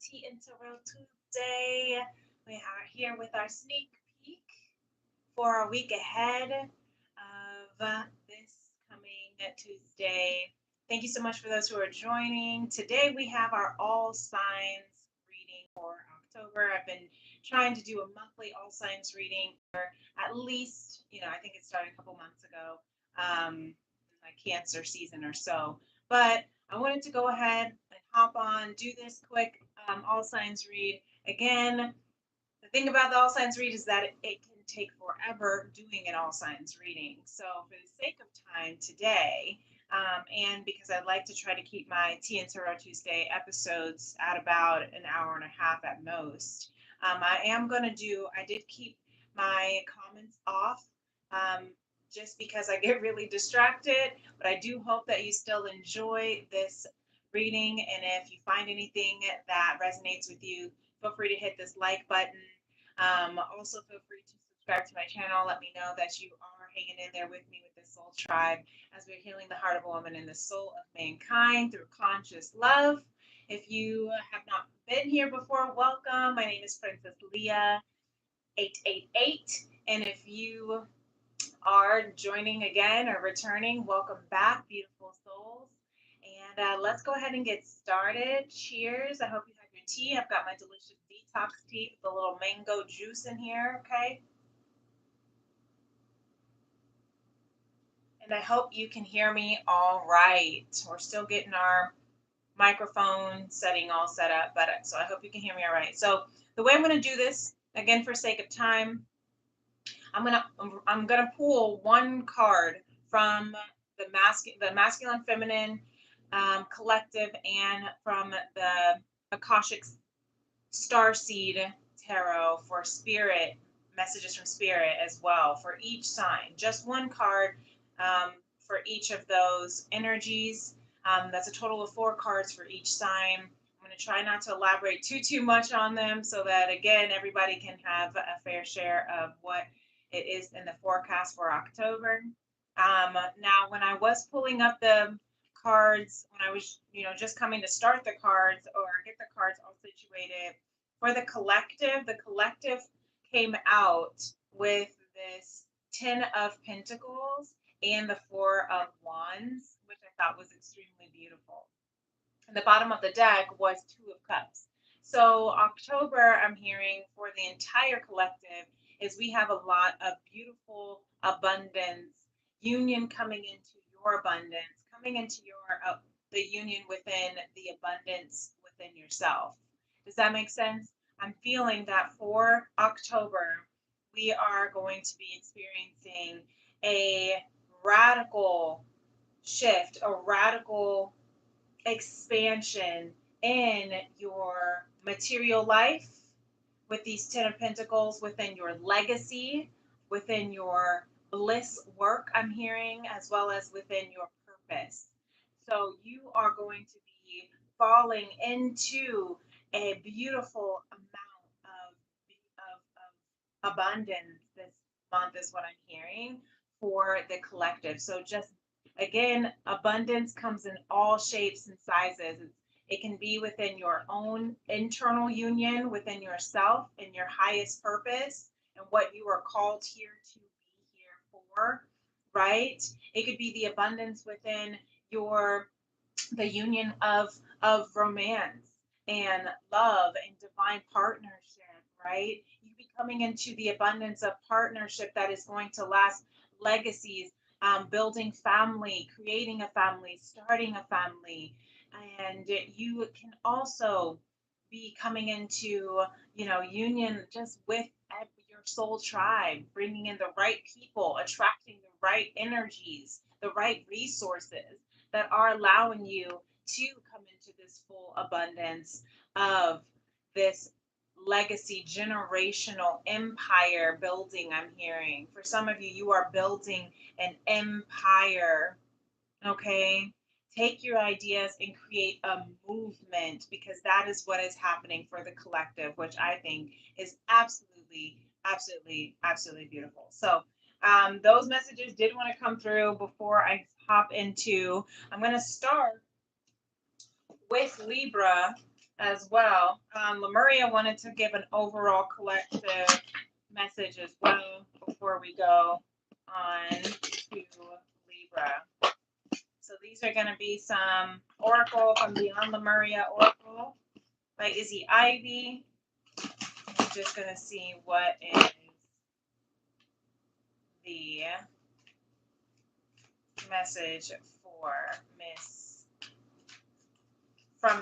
Tea and Tarot Tuesday. We are here with our sneak peek for our week ahead of this coming Tuesday. Thank you so much for those who are joining. Today we have our all signs reading for October. I've been trying to do a monthly all signs reading for at least, I think it started a couple months ago, like Cancer season or so. But I wanted to go ahead and hop on, do this quick all signs read. Again, the thing about the all signs read is that it can take forever doing an all signs reading. So, for the sake of time today, and because I like to try to keep my Tea and Tarot Tuesday episodes at about an hour and a half at most, I did keep my comments off. Just because I get really distracted, but I do hope that you still enjoy this reading. And if you find anything that resonates with you, feel free to hit this like button. Also, feel free to subscribe to my channel. Let me know that you are hanging in there with me with this soul tribe as we're healing the heart of a woman and the soul of mankind through conscious love. If you have not been here before, welcome. My name is Princess Leah 888. And if you are joining again or returning, welcome back, beautiful souls. And let's go ahead and get started. Cheers. I hope you have your tea. I've got my delicious detox tea with a little mango juice in here, okay? And I hope you can hear me all right. We're still getting our microphone setting all set up, but so I hope you can hear me all right. So the way I'm going to do this, again, for sake of time, I'm gonna pull one card from the masculine feminine collective and from the Akashic Starseed Tarot for spirit messages from spirit as well for each sign. Just one card for each of those energies. That's a total of 4 cards for each sign. I'm going to try not to elaborate too much on them so that, again, everybody can have a fair share of what it is in the forecast for October. Now, when I was pulling up the cards, when I was, just coming to start the cards or get the cards all situated for the collective came out with this 10 of Pentacles and the 4 of Wands, which I thought was extremely beautiful. And the bottom of the deck was 2 of Cups. So October, I'm hearing for the entire collective, is we have a lot of beautiful abundance, union coming into your abundance, coming into your the union within the abundance within yourself. Does that make sense? I'm feeling that for October, we are going to be experiencing a radical shift, a radical expansion in your material life with these 10 of Pentacles, within your legacy, within your bliss work, I'm hearing, as well as within your purpose. So you are going to be falling into a beautiful amount of abundance this month is what I'm hearing for the collective. So just again, abundance comes in all shapes and sizes. It can be within your own internal union, within yourself and your highest purpose and what you are called here to be here for, right? It could be the abundance within the union of romance and love and divine partnership, right? You be coming into the abundance of partnership that is going to last, legacies, building family, creating a family, starting a family. And you can also be coming into, union just with your soul tribe, bringing in the right people, attracting the right energies, the right resources that are allowing you to come into this full abundance of this legacy, generational empire building. I'm hearing for some of you, you are building an empire. Okay, take your ideas and create a movement, because that is what is happening for the collective, which I think is absolutely beautiful. So those messages did want to come through before I hop into. I'm going to start with Libra, as well. Lemuria wanted to give an overall collective message as well before we go on to Libra. So these are going to be some Oracle from Beyond Lemuria Oracle by Izzy Ivy. I'm just going to see what is the message for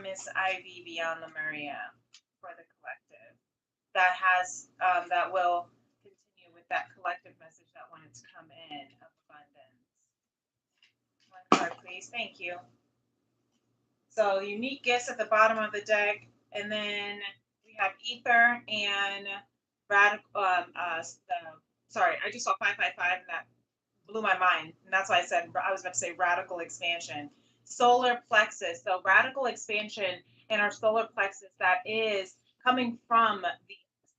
Miss Ivy Beyond Lemuria for the collective. That has that will continue with that collective message that wanted to come in of abundance. One card, please. Thank you. So unique gifts at the bottom of the deck, and then we have ether and radical. Sorry, I just saw 555, and that blew my mind, and that's why I was about to say radical expansion. Solar plexus. So radical expansion in our solar plexus that is coming from the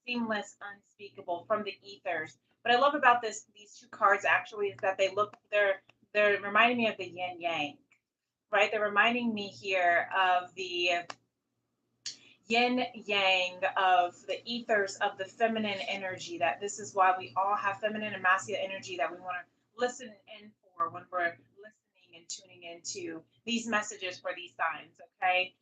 seamless, unspeakable, from the ethers. What I love about these two cards actually is that they're reminding me of the yin yang, right? They're reminding me here of the yin yang, of the ethers of the feminine energy, that this is why we all have feminine and masculine energy that we want to listen in for when we're listening and tuning into these messages for these signs, okay?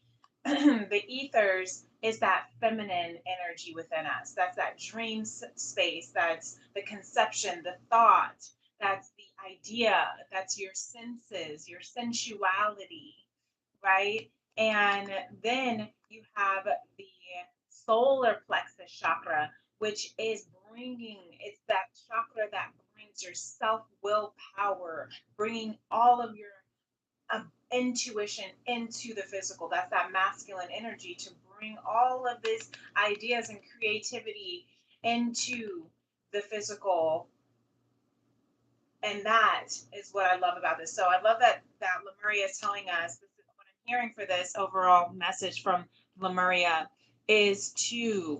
The ethers is that feminine energy within us. That's that dream space. That's the conception, the thought. That's the idea. That's your senses, your sensuality, right? And then you have the solar plexus chakra, which is it's that chakra that brings your self will power, bringing all of your intuition into the physical. That's that masculine energy to bring all of these ideas and creativity into the physical. And that is what I love about this. So I love that Lemuria is telling us, this is what I'm hearing for this overall message from Lemuria, is to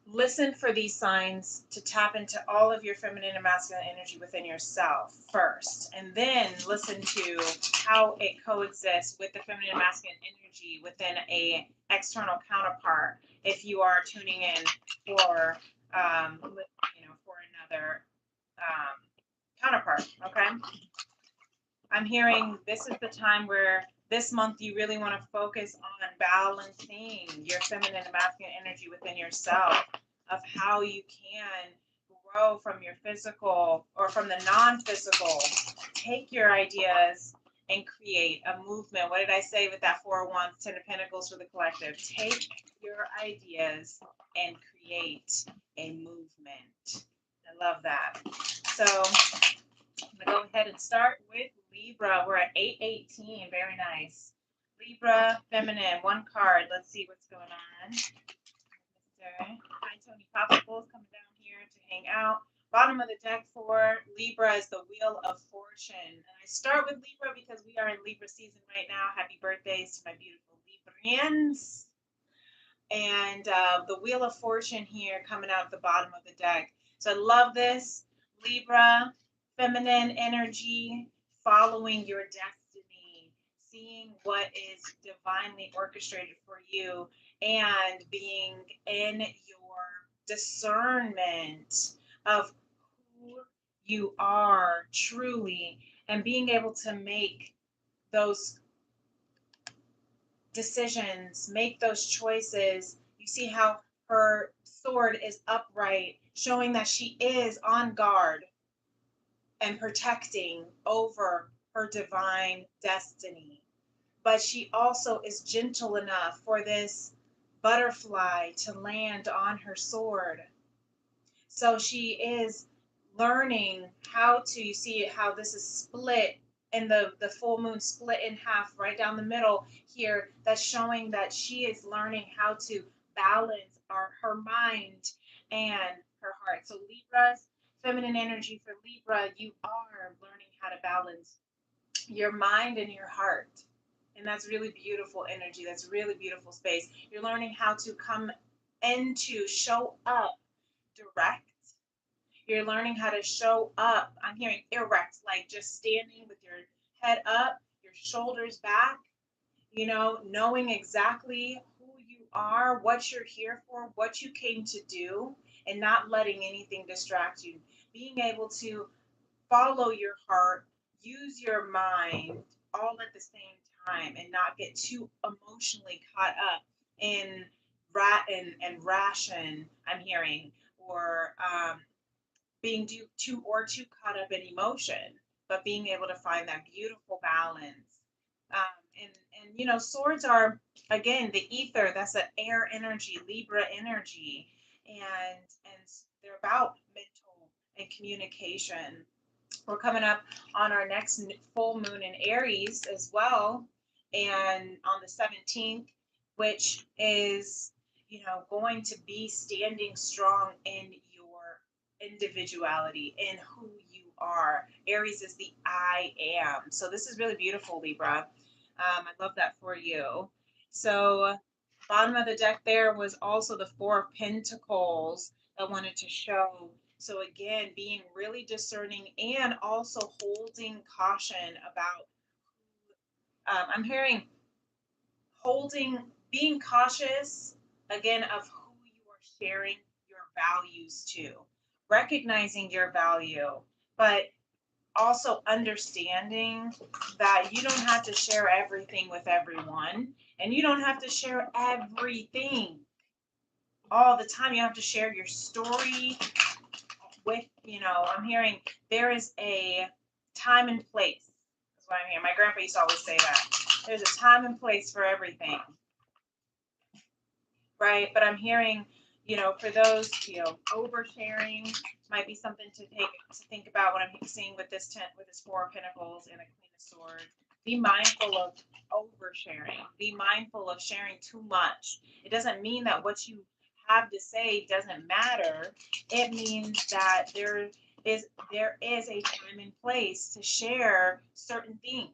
listen for these signs, to tap into all of your feminine and masculine energy within yourself first, and then listen to how it coexists with the feminine and masculine energy within a external counterpart. If you are tuning in for, for another counterpart, okay? I'm hearing this is the time where this month you really want to focus on balancing your feminine and masculine energy within yourself, of how you can grow from your physical or from the non-physical. Take your ideas and create a movement. What did I say with that 4 of Wands, 10 of Pentacles for the collective? Take your ideas and create a movement. I love that. So I'm going to go ahead and start with Libra. We're at 818. Very nice. Libra, feminine, one card. Let's see what's going on. Hi, Tony Popsicles coming down here to hang out. Bottom of the deck for Libra is the Wheel of Fortune. And I start with Libra because we are in Libra season right now. Happy birthdays to my beautiful Librians. And the Wheel of Fortune here coming out at the bottom of the deck. So I love this. Libra, feminine energy, following your destiny, seeing what is divinely orchestrated for you, and being in your discernment of who you are truly, and being able to make those decisions, make those choices. You see how her sword is upright, showing that she is on guard and protecting over her divine destiny. But she also is gentle enough for this butterfly to land on her sword. So she is learning how to, you see how this is split, and the full moon split in half right down the middle here. That's showing that she is learning how to balance her mind and her heart. So Libra's feminine energy for Libra, you are learning how to balance your mind and your heart. And that's really beautiful energy. That's really beautiful space. You're learning how to come into, show up direct. You're learning how to show up. I'm hearing erect, like just standing with your head up, your shoulders back, you know, knowing exactly who you are, what you're here for, what you came to do, and not letting anything distract you. Being able to follow your heart, use your mind all at the same time and not get too emotionally caught up in and ration, I'm hearing, or being too caught up in emotion, but being able to find that beautiful balance. And you know, swords are again the ether. That's an air energy, Libra energy, and they're about mental and communication. We're coming up on our next full moon in Aries as well, and on the 17th, which is, you know, going to be standing strong in your individuality, in who you are. Aries is the I am. So this is really beautiful, Libra. I love that for you. So, bottom of the deck there was also the Four of Pentacles I wanted to show. So, again, being really discerning and also holding caution about, I'm hearing holding, being cautious again of who you are sharing your values to, recognizing your value, but also understanding that you don't have to share everything with everyone, and you don't have to share everything all the time. You have to share your story with, you know, I'm hearing there is a time and place. That's what I'm hearing. My grandpa used to always say that. There's a time and place for everything, right? But I'm hearing, you know, for those, you know, oversharing might be something to think about when I'm seeing with this with this Four of Pentacles and a Queen of Swords. Be mindful of oversharing. Be mindful of sharing too much. It doesn't mean that what you have to say doesn't matter. It means that there is a time and place to share certain things.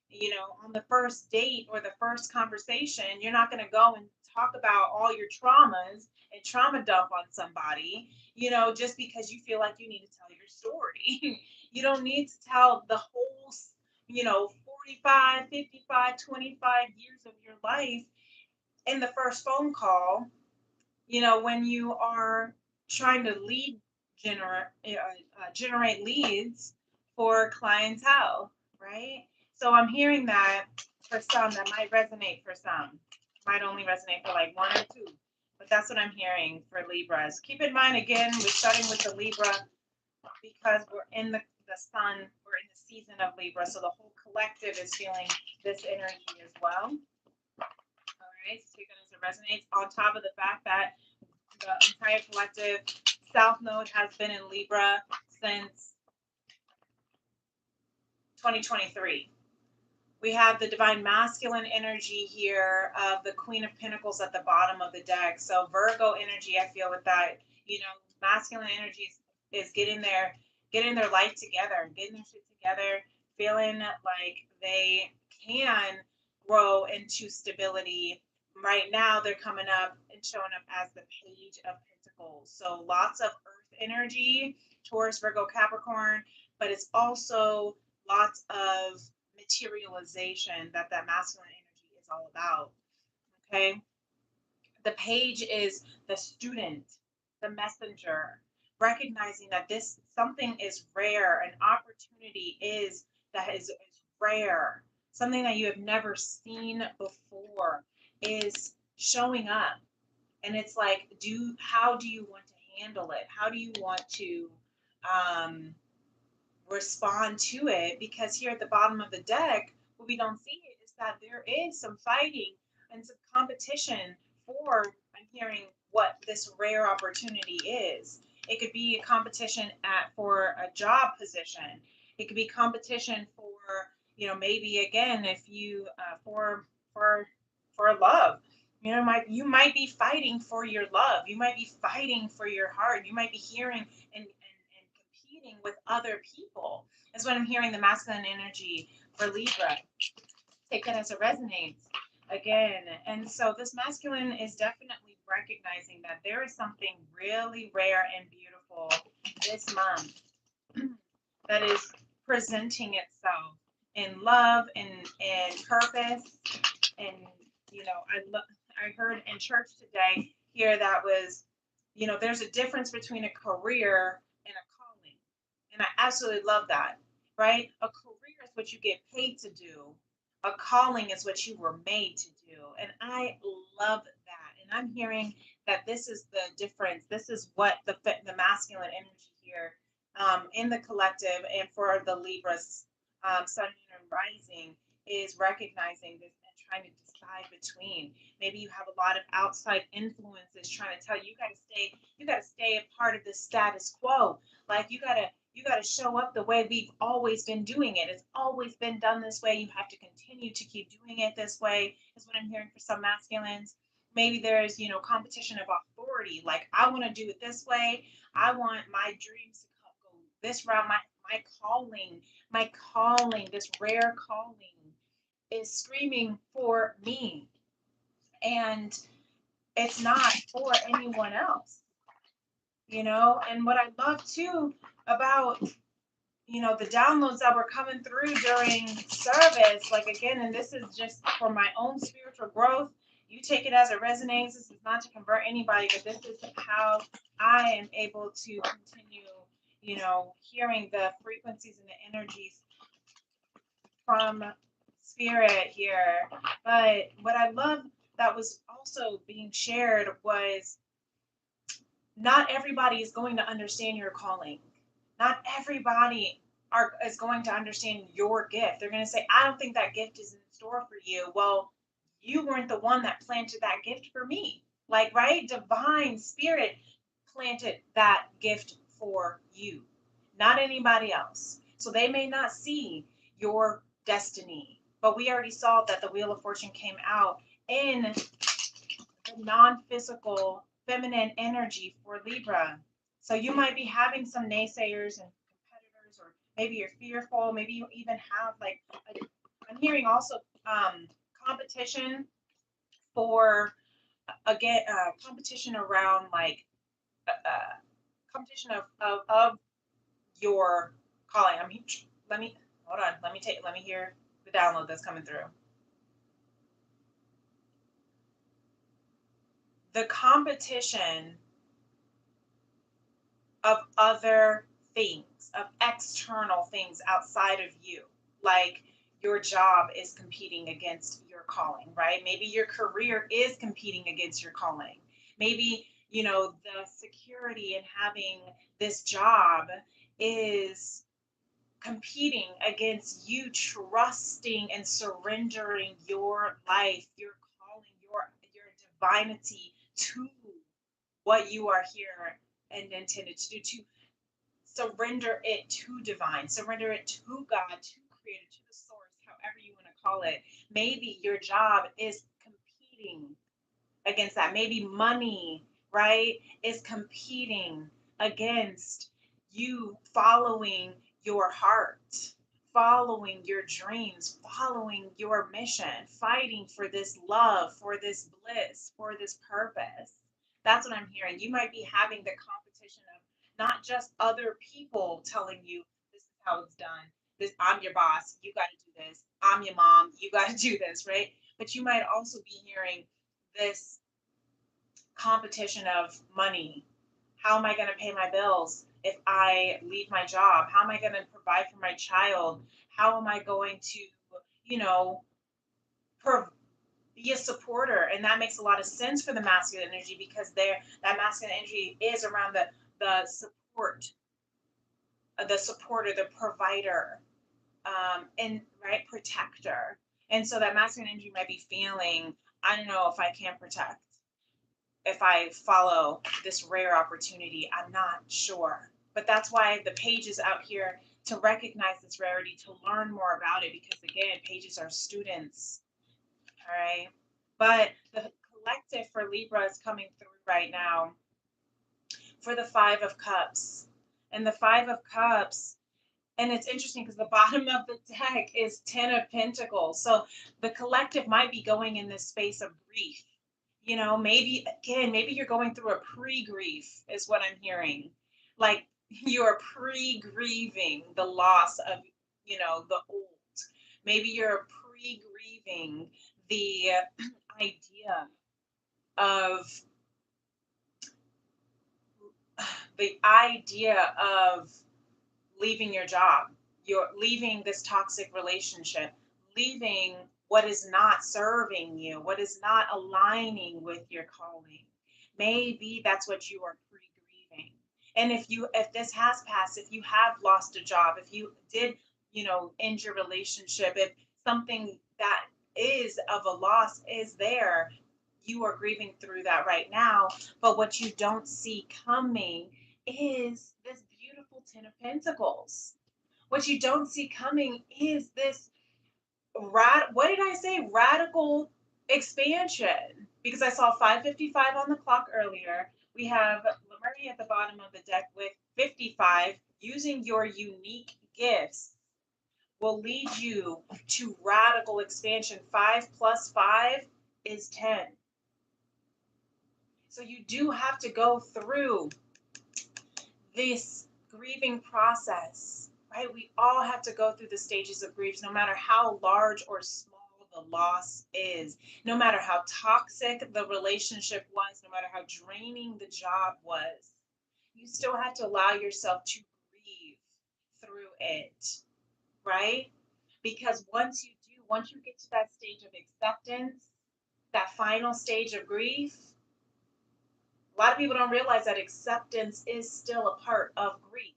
You know, on the first date or the first conversation, you're not going to go and talk about all your traumas and trauma dump on somebody, you know, just because you feel like you need to tell your story. You don't need to tell the whole, you know, 45, 55, 25 years of your life in the first phone call, you know, when you are trying to generate leads for clientele, right? So I'm hearing that for some, that might resonate for some, might only resonate for like one or two, but that's what I'm hearing for Libras. Keep in mind, again, we're starting with the Libra because we're in the sun, we're in the season of Libra, so the whole collective is feeling this energy as well. All right, so take it as it resonates, on top of the fact that the entire collective South Node has been in Libra since 2023. We have the divine masculine energy here of the Queen of Pentacles at the bottom of the deck. So Virgo energy, I feel with that, you know, masculine energy is getting their life together, getting their shit together, feeling like they can grow into stability. Right now, they're coming up and showing up as the Page of Pentacles. So lots of Earth energy, Taurus, Virgo, Capricorn, but it's also lots of materialization that masculine energy is all about. Okay, the page is the student, the messenger, recognizing that this something is rare, an opportunity is rare, something that you have never seen before is showing up. And it's like, how do you want to handle it? How do you want to um, respond to it? Because here at the bottom of the deck, what we don't see is that there is some fighting and some competition for, I'm hearing, what this rare opportunity is. It could be a competition for a job position. It could be competition for, you know, maybe again, if you for for love. You might be fighting for your love. You might be fighting for your heart. You might be hearing and competing with other people. That's what I'm hearing, the masculine energy for Libra. Take that as it resonates again. And so this masculine is definitely recognizing that there is something really rare and beautiful this month that is presenting itself in love and purpose and I heard in church today here that was, there's a difference between a career and a calling. And I absolutely love that, right? A career is what you get paid to do. A calling is what you were made to do. And I love that. And I'm hearing that this is the difference. This is what the masculine energy here, in the collective and for the Libras, Sun, Moon, and Rising, is recognizing this and trying to decide between. Maybe you have a lot of outside influences trying to tell you, you gotta stay a part of the status quo. Like you gotta show up the way we've always been doing it. It's always been done this way. You have to continue to keep doing it this way, is what I'm hearing for some masculines. Maybe there's, competition of authority. Like, I want to do it this way. I want my dreams to go this route. My calling, this rare calling is screaming for me. And it's not for anyone else, And what I love too about, the downloads that were coming through during service, like, again, and this is just for my own spiritual growth. You take it as it resonates. This is not to convert anybody, but this is how I am able to continue, hearing the frequencies and the energies from spirit here. But what I love that was also being shared was, not everybody is going to understand your calling. Not everybody is going to understand your gift. They're going to say, I don't think that gift is in store for you. Well, you weren't the one that planted that gift for me. Like, right? Divine spirit planted that gift for you, not anybody else. So they may not see your destiny. But we already saw that the Wheel of Fortune came out in the non physical feminine energy for Libra. So you might be having some naysayers and competitors, or maybe you're fearful. Maybe you even have, like, I'm hearing also, competition for, again, competition around, like, competition of your calling. Let me hold on. Let me hear the download that's coming through. The competition of other things, of external things outside of you. Like, your job is competing against your calling, right? Maybe your career is competing against your calling. Maybe, the security in having this job is competing against you trusting and surrendering your life, your calling, your divinity to what you are here and intended to do, to surrender it to divine, surrender it to God, to creator, to the source, however you want to call it. Maybe your job is competing against that. Maybe money, right, is competing against you following your heart, following your dreams, following your mission, fighting for this love, for this bliss, for this purpose. That's what I'm hearing. You might be having the competition of not just other people telling you this is how it's done. This, I'm your boss, you got to do this. I'm your mom, you got to do this, right? But you might also be hearing this competition of money. How am I going to pay my bills if I leave my job? How am I going to provide for my child? How am I going to, you know, be a supporter? And that makes a lot of sense for the masculine energy, because that masculine energy is around the support, the supporter, the provider, and right, protector. And so that masculine energy might be feeling, I don't know if I can protect, if I follow this rare opportunity. I'm not sure. But that's why the page is out here, to recognize this rarity, to learn more about it, because again, pages are students. All right. But the collective for Libra is coming through right now for the Five of Cups. And the Five of Cups, and it's interesting because the bottom of the deck is Ten of Pentacles. So the collective might be going in this space of grief. Maybe, again, maybe you're going through a pre-grief, is what I'm hearing. Like, you're pre-grieving the loss of, the old. Maybe you're pre-grieving the idea of the idea of leaving your job, you're leaving this toxic relationship, leaving what is not serving you, what is not aligning with your calling. Maybe that's what you are pre-grieving. And if this has passed, if you have lost a job, if you did, end your relationship, if something that is of a loss is there, you are grieving through that right now. But what you don't see coming is this beautiful Ten of Pentacles. What you don't see coming is this what did I say? Radical expansion. Because I saw 555 on the clock earlier. We have Lemuria at the bottom of the deck with 55. Using your unique gifts will lead you to radical expansion. 5 plus 5 is 10. So you do have to go through this grieving process, right? We all have to go through the stages of grief, no matter how large or small the loss is, no matter how toxic the relationship was, no matter how draining the job was. You still have to allow yourself to grieve through it, right? Because once you get to that stage of acceptance, that final stage of grief, a lot of people don't realize that acceptance is still a part of grief.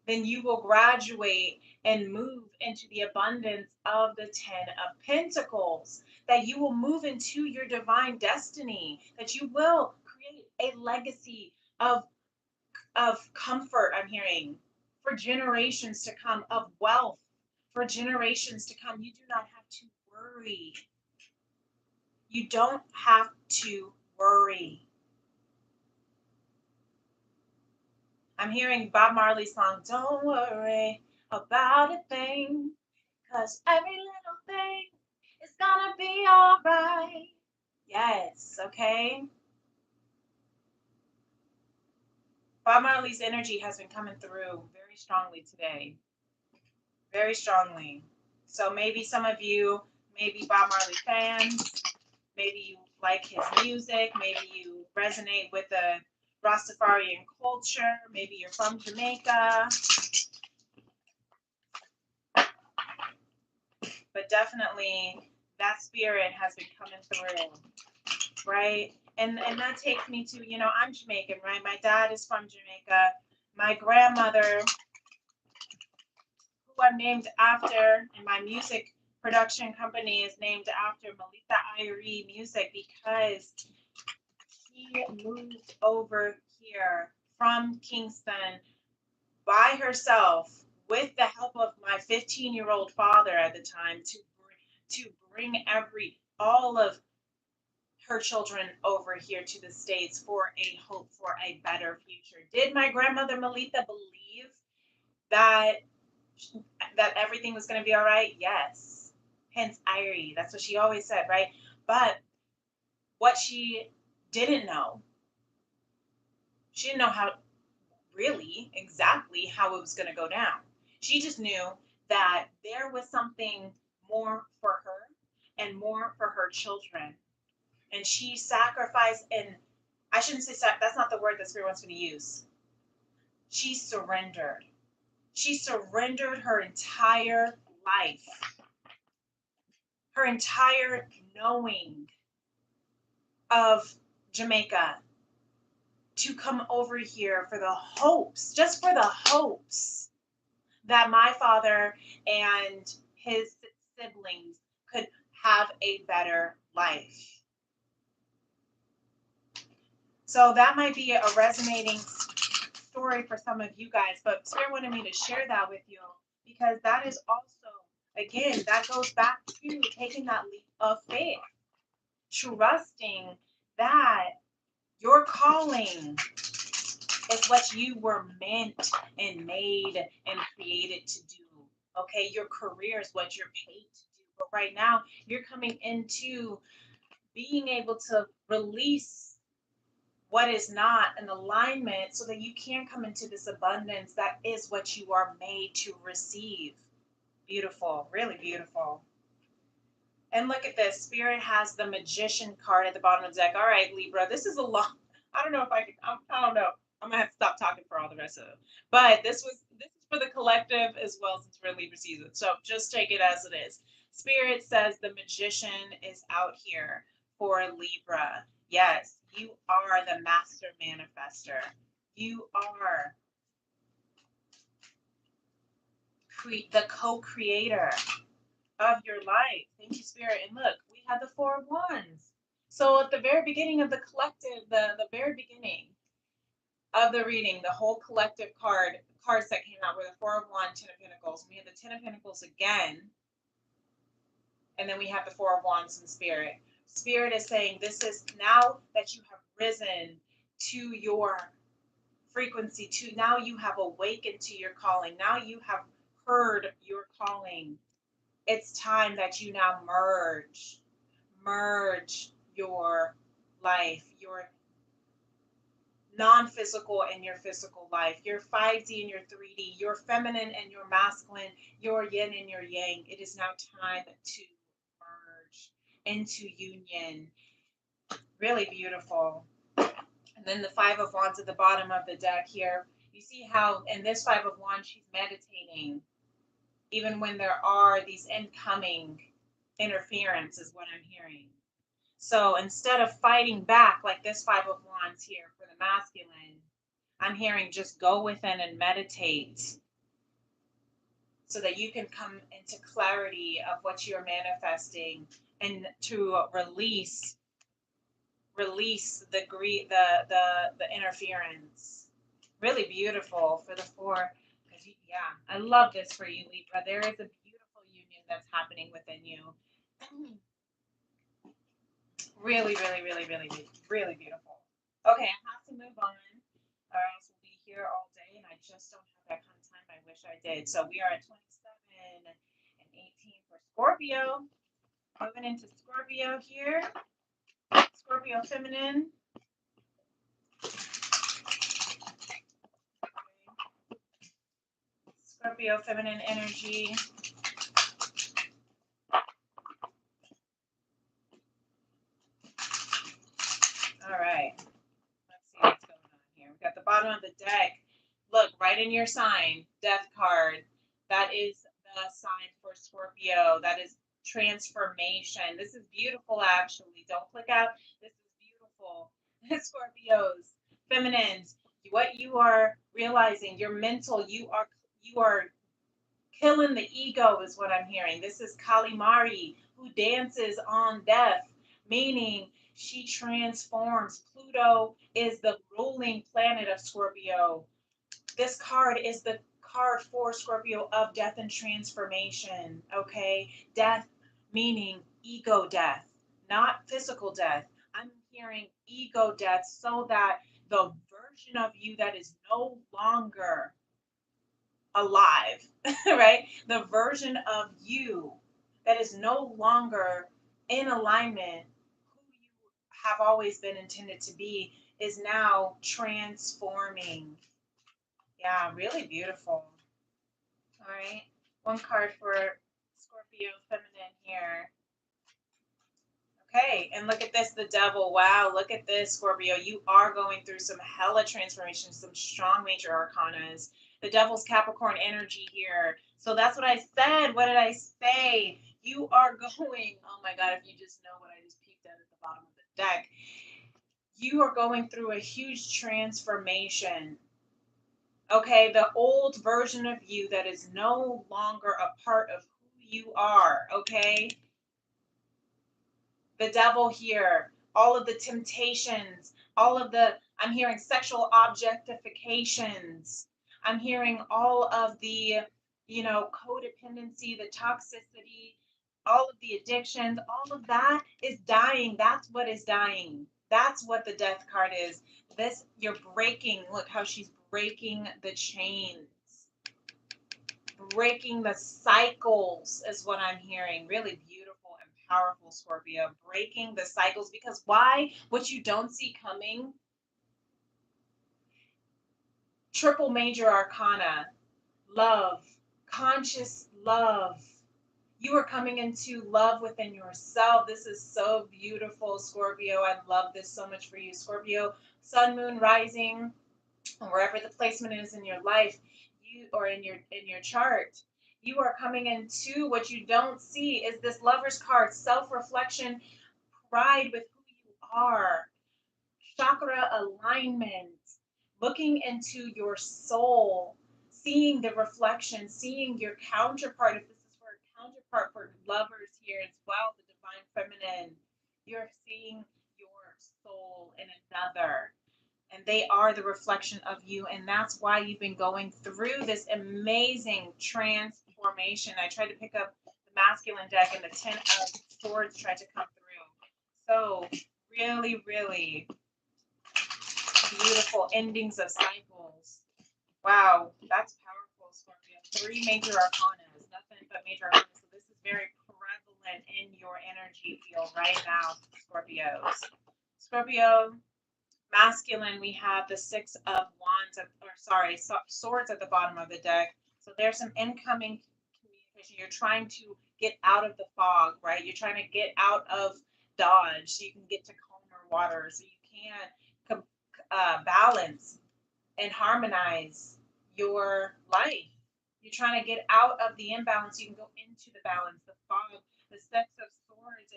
Then you will graduate and move into the abundance of the Ten of Pentacles, that you will move into your divine destiny, that you will create a legacy of comfort, I'm hearing, for generations to come, of wealth for generations to come. You do not have to worry. You don't have to worry. I'm hearing Bob Marley's song, "Don't worry about a thing, 'cause every little thing is gonna be alright." Yes, okay? Bob Marley's energy has been coming through very strongly today. Very strongly. So maybe some of you may be Bob Marley fans. Maybe you like his music. Maybe you resonate with the Rastafarian culture. Maybe you're from Jamaica. But definitely that spirit has been coming through, right? And that takes me to, I'm Jamaican, right? My dad is from Jamaica. My grandmother, who I'm named after, and my music production company is named after Melissa Irie Music, because she moved over here from Kingston by herself with the help of my 15-year-old father at the time to bring all of her children over here to the States for a hope for a better future. Did my grandmother Melita believe that everything was going to be all right? Yes. Hence Irie. That's what she always said, right? But what she didn't know, she didn't know how really exactly how it was going to go down. She just knew that there was something more for her and more for her children. And she sacrificed, and I shouldn't say that's not the word that Spirit wants me to use. She surrendered. She surrendered her entire life, her entire knowing of Jamaica, to come over here for the hopes, just for the hopes that my father and his siblings could have a better life. So that might be a resonating story for some of you guys, but Spirit wanted me to share that with you, because that is also, again, that goes back to taking that leap of faith, trusting that your calling is what you were meant and made and created to do. Okay, your career is what you're paid to do. But right now, you're coming into being able to release what is not in alignment, so that you can come into this abundance that is what you are made to receive. Beautiful, really beautiful. And look at this. Spirit has the Magician card at the bottom of the deck. All right, Libra, this is a lot. I don't know if I can, I don't know. I'm going to have to stop talking for all the rest of it. But this is for the collective as well since we're Libra season. So just take it as it is. Spirit says the Magician is out here for Libra. Yes, you are the master manifester. You are the co-creator of your life. Thank you, Spirit. And look, we had the Four of Wands. So at the very beginning of the collective, the very beginning of the reading, the whole collective cards that came out were the Four of Wands, Ten of Pentacles. We had the Ten of Pentacles again, and then we have the Four of Wands in Spirit. Spirit is saying this is now that you have risen to your frequency, to now you have awakened to your calling. Now you have heard your calling. It's time that you now merge your life, your non-physical and your physical life, your 5D and your 3D, your feminine and your masculine, your yin and your yang. It is now time to merge into union. Really beautiful. And then the Five of Wands at the bottom of the deck here. You see how in this Five of Wands she's meditating even when there are these incoming interference is what I'm hearing. So instead of fighting back like this Five of Wands here for the masculine, I'm hearing just go within and meditate so that you can come into clarity of what you're manifesting and to release the interference. Really beautiful for the four. Yeah, I love this for you, Libra. There is a beautiful union that's happening within you. Really, really, really, really, really beautiful. Okay, I have to move on, or else we'll be here all day, and I just don't have that kind of time. I wish I did. So we are at 27 and 18 for Scorpio. Moving into Scorpio here. Scorpio feminine. Scorpio feminine energy. All right. Let's see what's going on here. We got the bottom of the deck. Look, right in your sign, Death card. That is the sign for Scorpio. That is transformation. This is beautiful, actually. Don't click out. This is beautiful. Scorpios, feminines, what you are realizing, your mental, you are killing the ego is what I'm hearing. This is Kalimari who dances on death, meaning she transforms. Pluto is the ruling planet of Scorpio. This card is the card for Scorpio of death and transformation. Okay, death meaning ego death, not physical death. I'm hearing ego death so that the version of you that is no longer alive, right? The version of you that is no longer in alignment, who you have always been intended to be, is now transforming. Yeah, really beautiful. All right. One card for Scorpio feminine here. Okay, and look at this, the devil. Wow, look at this, Scorpio. You are going through some hella transformations, some strong major arcanas. The devil's Capricorn energy here. So that's what I said. What did I say? You are going, oh my God, if you just know what I just peeked at the bottom of the deck. You are going through a huge transformation. Okay, the old version of you that is no longer a part of who you are, okay? The devil here, all of the temptations, all of the, I'm hearing sexual objectifications. I'm hearing all of the, codependency, the toxicity, all of the addictions, all of that is dying. That's what is dying. That's what the death card is. This, you're breaking, look how she's breaking the chains. Breaking the cycles is what I'm hearing. Really beautiful and powerful, Scorpio. Breaking the cycles, because why? What you don't see coming. Triple major arcana. Love. Conscious love. You are coming into love within yourself. This is so beautiful, Scorpio. I love this so much for you, Scorpio. Sun, moon, rising, wherever the placement is in your life, you or in your chart, you are coming into what you don't see is this Lover's card, self-reflection, pride with who you are, chakra alignment, looking into your soul, seeing the reflection, seeing your counterpart. If this is for a counterpart for lovers here as well, the divine feminine, you're seeing your soul in another. And they are the reflection of you. And that's why you've been going through this amazing transformation. I tried to pick up the masculine deck, and the Ten of Swords tried to come through. So, really, really beautiful endings of cycles. Wow, that's powerful, Scorpio. Three major arcana is nothing but major arcana. So this is very prevalent in your energy field right now, Scorpios. Scorpio, masculine, we have the Six of Wands, Swords at the bottom of the deck. So there's some incoming communication. You're trying to get out of the fog, right? You're trying to get out of Dodge so you can get to calmer water, so you can balance and harmonize your life. You're trying to get out of the imbalance. You can go into the balance, the fog, the Six of Swords,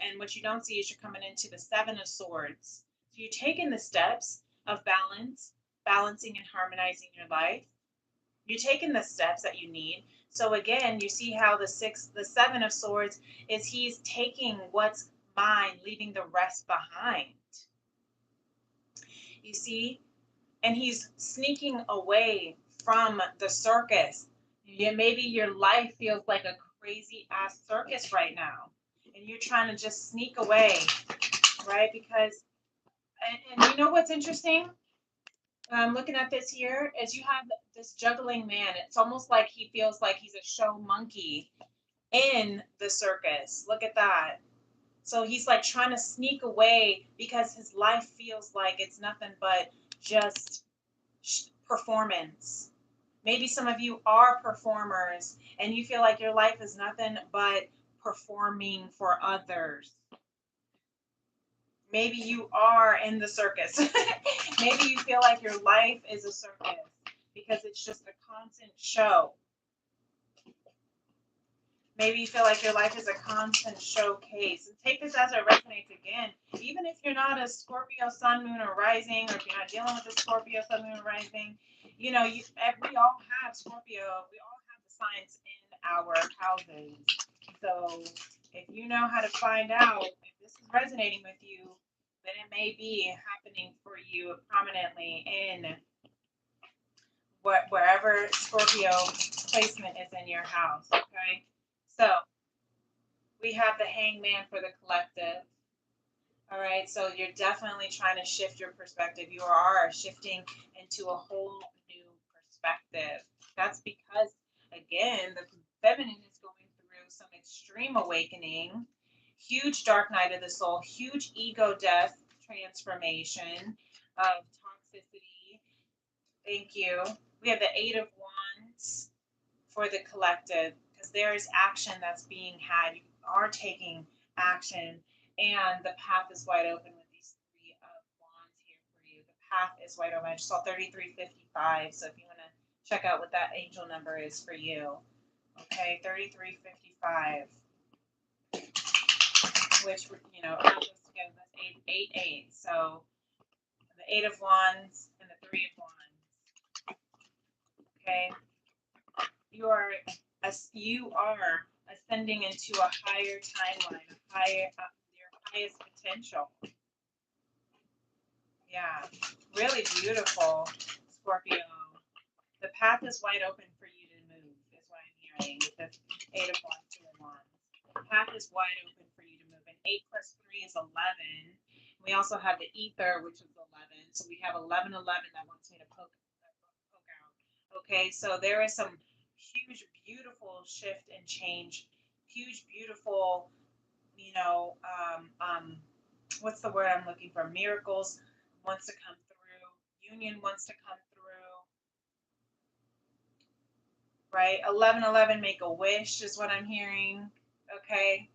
and what you don't see is you're coming into the Seven of Swords. So you're taking the steps of balance, balancing and harmonizing your life. You're taking the steps that you need. So again, you see how the Seven of Swords is he's taking what's mine, leaving the rest behind. You see, and he's sneaking away from the circus. Yeah, maybe your life feels like a crazy ass circus right now, and you're trying to just sneak away, right? Because, and you know what's interesting? Looking at this here, is you have this juggling man. It's almost like he feels like he's a show monkey in the circus. Look at that. So he's like trying to sneak away because his life feels like it's nothing but just performance. Maybe some of you are performers and you feel like your life is nothing but performing for others. Maybe you are in the circus. Maybe you feel like your life is a circus because it's just a constant show. Maybe you feel like your life is a constant showcase. And take this as it resonates again. Even if you're not a Scorpio sun, moon, or rising, or if you're not dealing with a Scorpio sun, moon, or rising, we all have Scorpio. We all have the signs in our houses. So if you know how to find out if this is resonating with you, then it may be happening for you prominently in wherever Scorpio placement is in your house. Okay. So we have the hangman for the collective. All right, so you're definitely trying to shift your perspective. You are shifting into a whole new perspective. That's because, again, the feminine is going through some extreme awakening, huge dark night of the soul, huge ego death transformation of toxicity. Thank you. We have the Eight of Wands for the collective because there is action that's being had. You are taking action, and the path is wide open with these Three of Wands here for you. The path is wide open. I just saw 3355. So if you want to check out what that angel number is for you, okay, 3355, which all goes together. That's 888. So the Eight of Wands and the Three of Wands. Okay, you are ascending into a higher timeline, your highest potential. Yeah, really beautiful, Scorpio. The path is wide open for you to move, is what I'm hearing with the Eight of Wands, Two of Wands. The path is wide open for you to move. And 8 plus 3 is 11. We also have the Ether, which is 11. So we have 1111 that wants me to poke out. Okay, so there is some huge, beautiful shift and change. Huge, beautiful, what's the word I'm looking for? Miracles wants to come through. Union wants to come through. right? 1111, make a wish is what I'm hearing. Okay.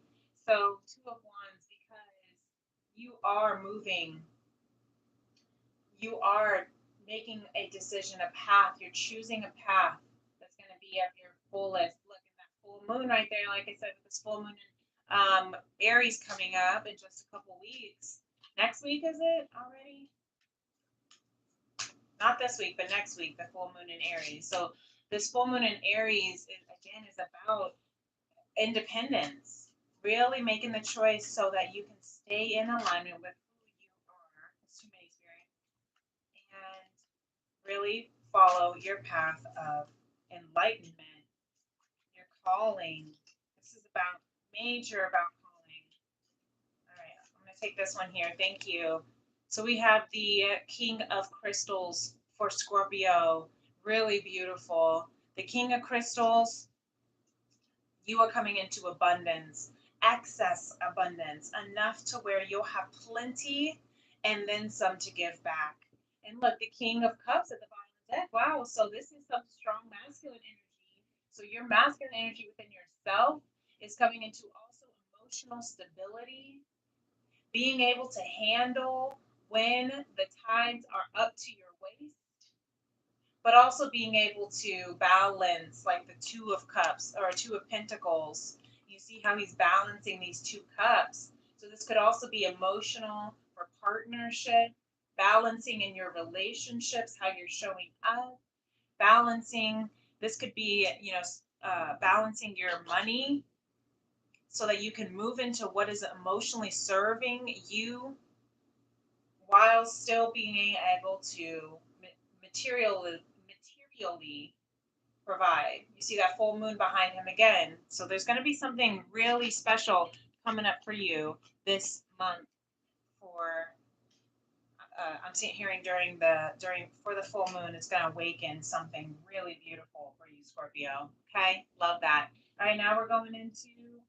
So, Two of Wands, because you are moving, you are making a decision, a path. You're choosing a path that's going to be at your fullest. Look at that full moon right there. Like I said, with this full moon Aries coming up in just a couple weeks. Next week, is it already? Not this week, but next week, the full moon in Aries. So this full moon in Aries is again is about independence, really making the choice so that you can stay in alignment with who you are. It's too many, spirit, and really follow your path of enlightenment, your calling. This is about major about calling. All right, I'm going to take this one here. Thank you. So we have the King of Crystals for Scorpio. Really beautiful. The King of Crystals, you are coming into abundance, excess abundance, enough to where you'll have plenty and then some to give back. And look, the King of Cups at the bottom of the deck. Wow, so this is some strong masculine energy. So your masculine energy within yourself is coming into also emotional stability, being able to handle when the tides are up to your waist, but also being able to balance like the Two of Cups or Two of Pentacles. You see how he's balancing these two cups. So this could also be emotional for partnership, balancing in your relationships, how you're showing up, balancing. This could be, balancing your money so that you can move into what is emotionally serving you while still being able to materially provide. You see that full moon behind him again. So there's going to be something really special coming up for you this month for I'm hearing during for the full moon, it's going to awaken something really beautiful for you, Scorpio. Okay, love that. All right, now we're going into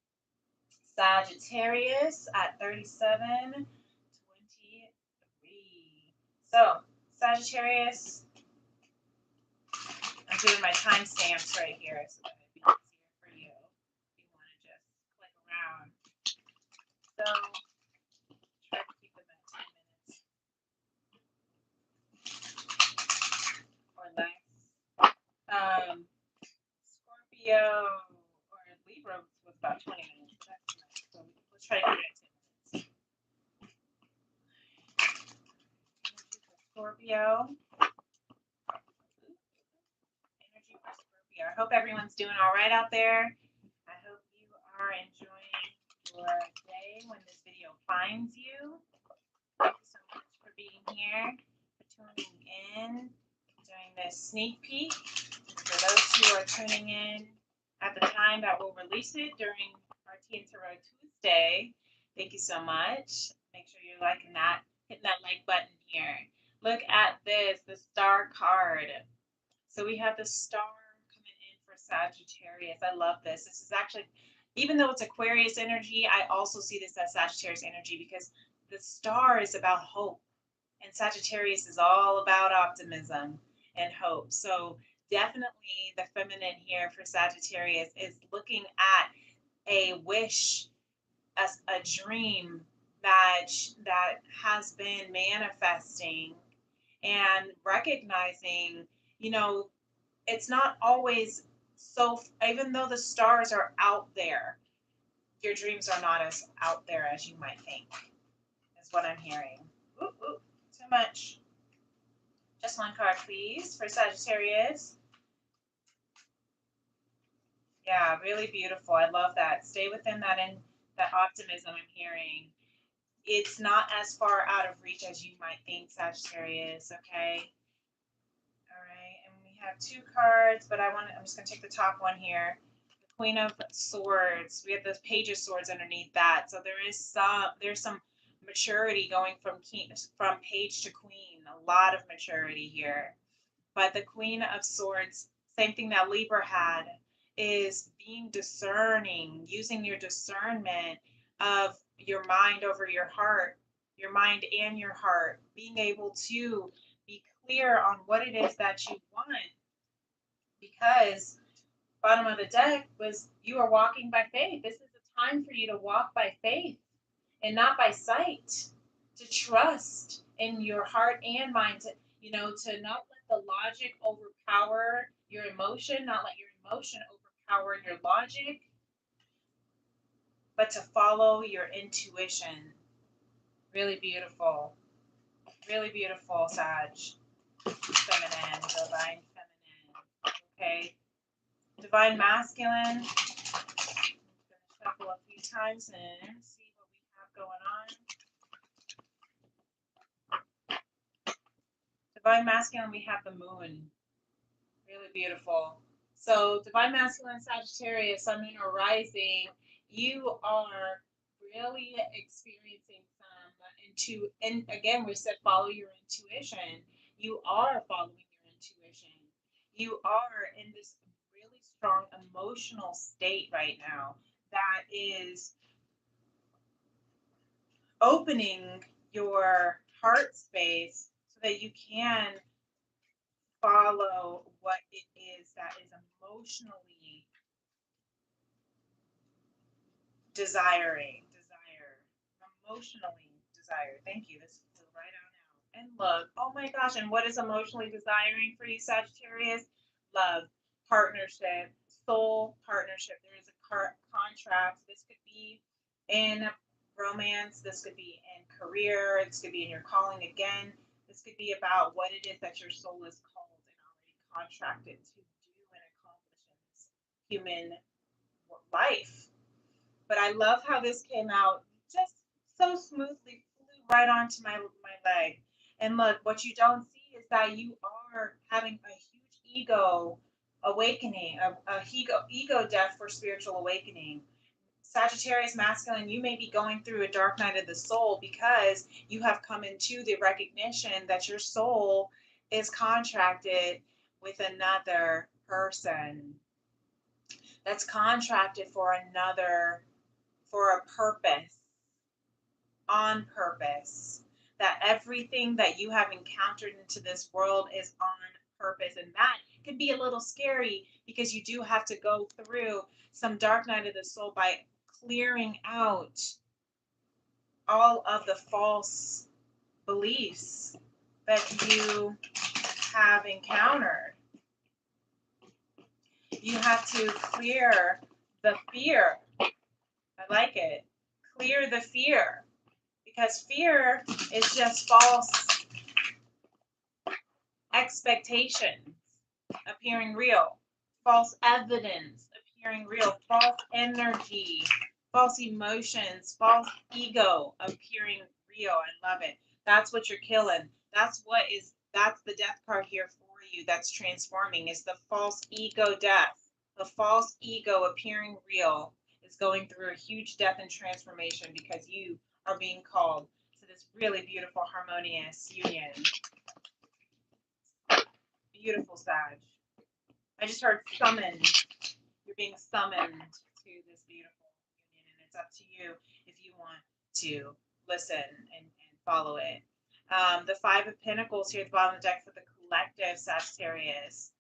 Sagittarius at 37:23. So Sagittarius, I'm doing my timestamps right here so that it'd be easier for you if you want to just click around. So try to keep them at 10 minutes or less. Scorpio or Libra was about 20 minutes. That's nice. So let's try to keep it at 10 minutes. Scorpio. Energy for Scorpio. I hope everyone's doing all right out there. I hope you are enjoying your day when this video finds you. Thank you so much for being here, for tuning in, doing this sneak peek. And for those who are tuning in at the time that we'll release it during our Tea+Tarot Tuesday, thank you so much. Make sure you're liking that, hitting that like button here. Look at this, the star card. So we have the star coming in for Sagittarius. I love this. This is actually, even though it's Aquarius energy, I also see this as Sagittarius energy because the star is about hope. And Sagittarius is all about optimism and hope. So definitely the feminine here for Sagittarius is looking at a wish, a dream that has been manifesting and recognizing, you know, it's not always so, even though the stars are out there, your dreams are not as out there as you might think, is what I'm hearing. Ooh, ooh, too much. Just one card, please, for Sagittarius. Yeah, really beautiful. I love that. Stay within that optimism I'm hearing. It's not as far out of reach as you might think, Sagittarius, okay? All right, and we have two cards, but I'm just gonna take the top one here. The Queen of Swords. We have the Page of Swords underneath that. So there's some maturity going from page to queen. A lot of maturity here. But the Queen of Swords, same thing that Libra had, is being discerning, using your discernment of your mind over your mind and your heart, being able to be clear on what it is that you want. Because bottom of the deck was you are walking by faith. This is a time for you to walk by faith and not by sight, to trust in your heart and mind, to, to not let the logic overpower your emotion, not let your emotion overpower your logic, but to follow your intuition. Really beautiful. Really beautiful, Sag. Feminine, divine feminine. Okay. Divine masculine. I'm going to shuffle a few times and see what we have going on. Divine masculine, we have the moon. Really beautiful. So, divine masculine Sagittarius, sun, moon, or rising, you are really experiencing some and again, we said follow your intuition. You are following your intuition. You are in this really strong emotional state right now that is opening your heart space so that you can follow what it is that is emotionally desire. Thank you. This flew right on out. And look, oh my gosh, and what is emotionally desiring for you, Sagittarius? Love, partnership, soul partnership. There is a contract. This could be in romance. This could be in career. This could be in your calling again. This could be about what it is that your soul is called and already contracted to do and accomplish in this human life. But I love how this came out just so smoothly, flew right onto my leg. And look, what you don't see is that you are having a huge ego awakening, a ego death for spiritual awakening. Sagittarius masculine, you may be going through a dark night of the soul because you have come into the recognition that your soul is contracted with another person, that's contracted for another, for a purpose, on purpose. That everything that you have encountered into this world is on purpose. And that can be a little scary because you do have to go through some dark night of the soul by clearing out all of the false beliefs that you have encountered. You have to clear the fear. I like it. Clear the fear. Because fear is just false expectations appearing real, false evidence appearing real, false energy, false emotions, false ego appearing real. I love it. That's what you're killing. That's the death card here for you that's transforming is the false ego death. The false ego appearing real is going through a huge death and transformation because you are being called to this really beautiful, harmonious union. Beautiful, Sag. I just heard summoned. You're being summoned to this beautiful union, and it's up to you if you want to listen and follow it. The Five of Pentacles here at the bottom of the deck for the collective Sagittarius.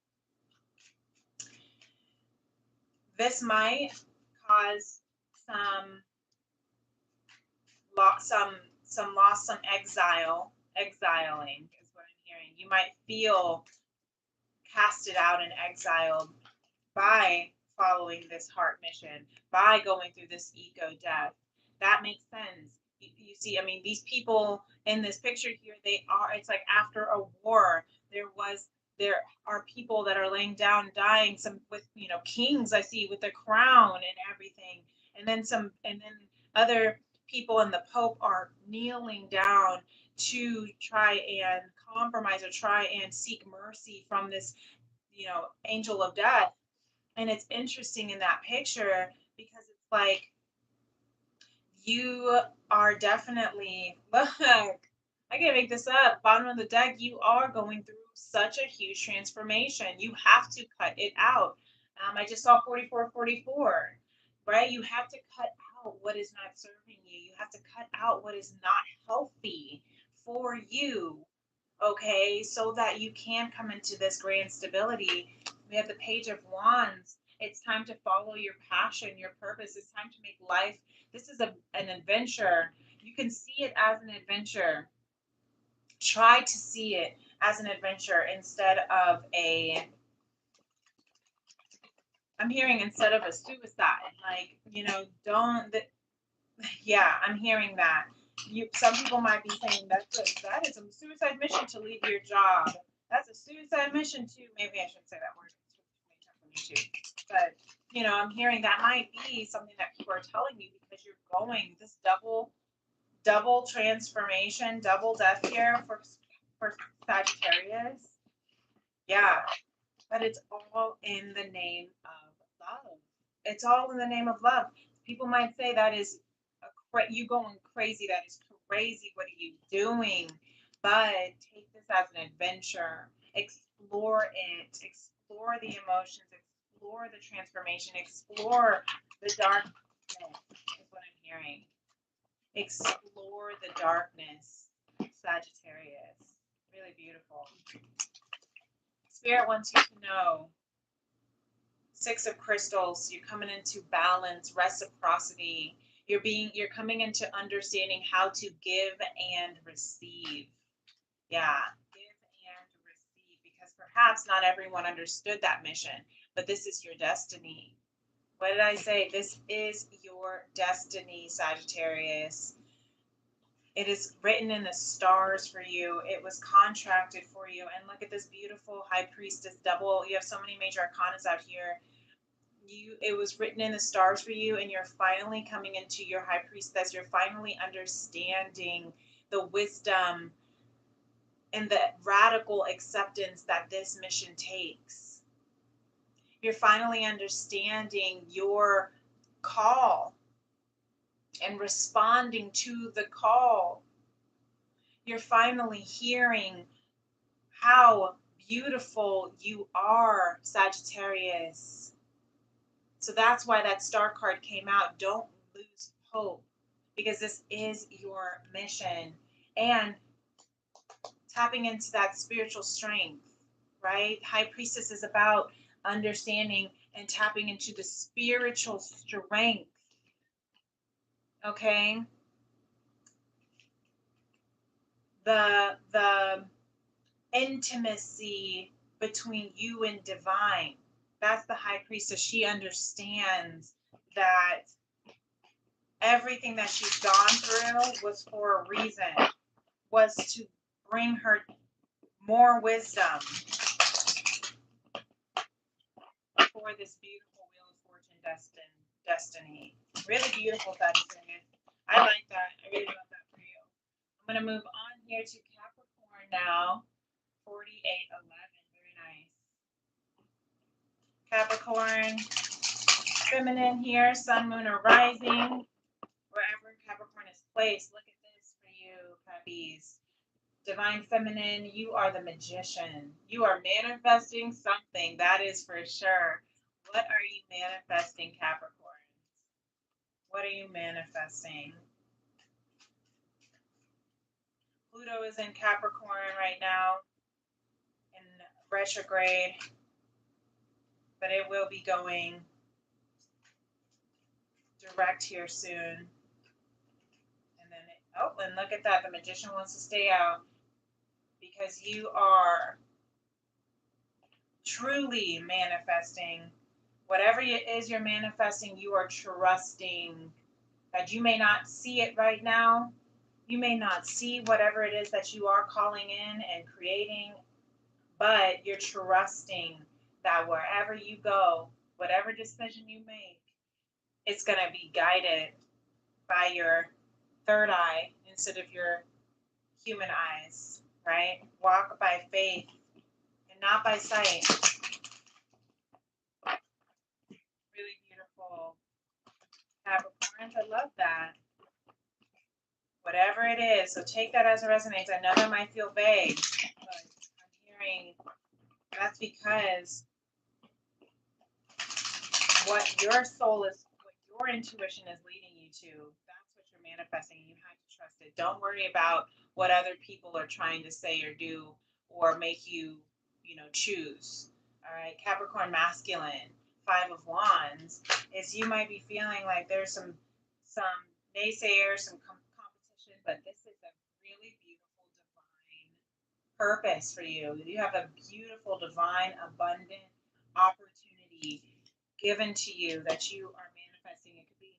This might cause some loss, some exiling is what I'm hearing. You might feel casted out and exiled by following this heart mission, by going through this ego death. That makes sense. You see, I mean, these people in this picture here, it's like after a war, there are people that are laying down, dying, some with, kings I see with the crown and everything. And then other people and the Pope are kneeling down to try and compromise or try and seek mercy from this, angel of death. And it's interesting in that picture because it's like you are definitely, look, I can't make this up. Bottom of the deck, you are going through such a huge transformation. You have to cut it out. I just saw 4444, right? You have to cut out what is not serving you. You have to cut out what is not healthy for you, okay? So that you can come into this grand stability. We have the Page of Wands, It's time to follow your passion, your purpose. It's time to make life. This is an adventure. You can see it as an adventure. Try to see it as an adventure instead of a, I'm hearing instead of a suicide. Like, don't, yeah, I'm hearing that. Some people might be saying that is a suicide mission to leave your job. That's a suicide mission too. Maybe I shouldn't say that word. It's from YouTube. But I'm hearing that might be something that people are telling you because you're going this double transformation, double death here for Sagittarius. Yeah, but it's all in the name of love. It's all in the name of love. People might say that is you going crazy. That is crazy. What are you doing? But take this as an adventure. Explore it. Explore the emotions. Explore the transformation. Explore the darkness. Is what I'm hearing. Explore the darkness, Sagittarius. Really beautiful. Spirit wants you to know. Six of Crystals, you're coming into balance, reciprocity. You're coming into understanding how to give and receive. Yeah, give and receive, because perhaps not everyone understood that mission, but this is your destiny. What did I say? This is your destiny, Sagittarius. It is written in the stars for you. It was contracted for you. And look at this beautiful High Priestess double. You have so many major arcanas out here. It was written in the stars for you, and you're finally coming into your High Priestess. You're finally understanding the wisdom and the radical acceptance that this mission takes. You're finally understanding your call and responding to the call. You're finally hearing how beautiful you are, Sagittarius. So that's why that star card came out. Don't lose hope, because this is your mission. And tapping into that spiritual strength, right? High Priestess is about understanding and tapping into the spiritual strength. Okay? The intimacy between you and divine. That's the High Priestess. She understands that everything that she's gone through was for a reason, was to bring her more wisdom for this beautiful Wheel of Fortune destiny. Really beautiful, Sagittarius. I like that. I really love that for you. I'm going to move on here to Capricorn now. 4811. Very nice. Capricorn, feminine here, sun, moon, or rising. Wherever Capricorn is placed, look at this for you, Cappies. Divine feminine, you are the magician. You are manifesting something, that is for sure. What are you manifesting, Capricorn? What are you manifesting? Pluto is in Capricorn right now in retrograde, but it will be going direct here soon. And then, and look at that. The magician wants to stay out because you are truly manifesting. Whatever it is you're manifesting, you are trusting that you may not see it right now. You may not see whatever it is that you are calling in and creating, but you're trusting that wherever you go, whatever decision you make, it's going to be guided by your third eye instead of your human eyes, right? Walk by faith and not by sight. Really beautiful. Capricorns, I love that. Whatever it is, so take that as it resonates. I know that might feel vague, but I'm hearing that's because what your soul is, what your intuition is leading you to, that's what you're manifesting. You have to trust it. Don't worry about what other people are trying to say or do or make you, choose. All right, Capricorn masculine, Five of Wands, is you might be feeling like there's some naysayers, some competition, but this is a really beautiful divine purpose for you. You have a beautiful, divine, abundant opportunity given to you that you are manifesting. It could be,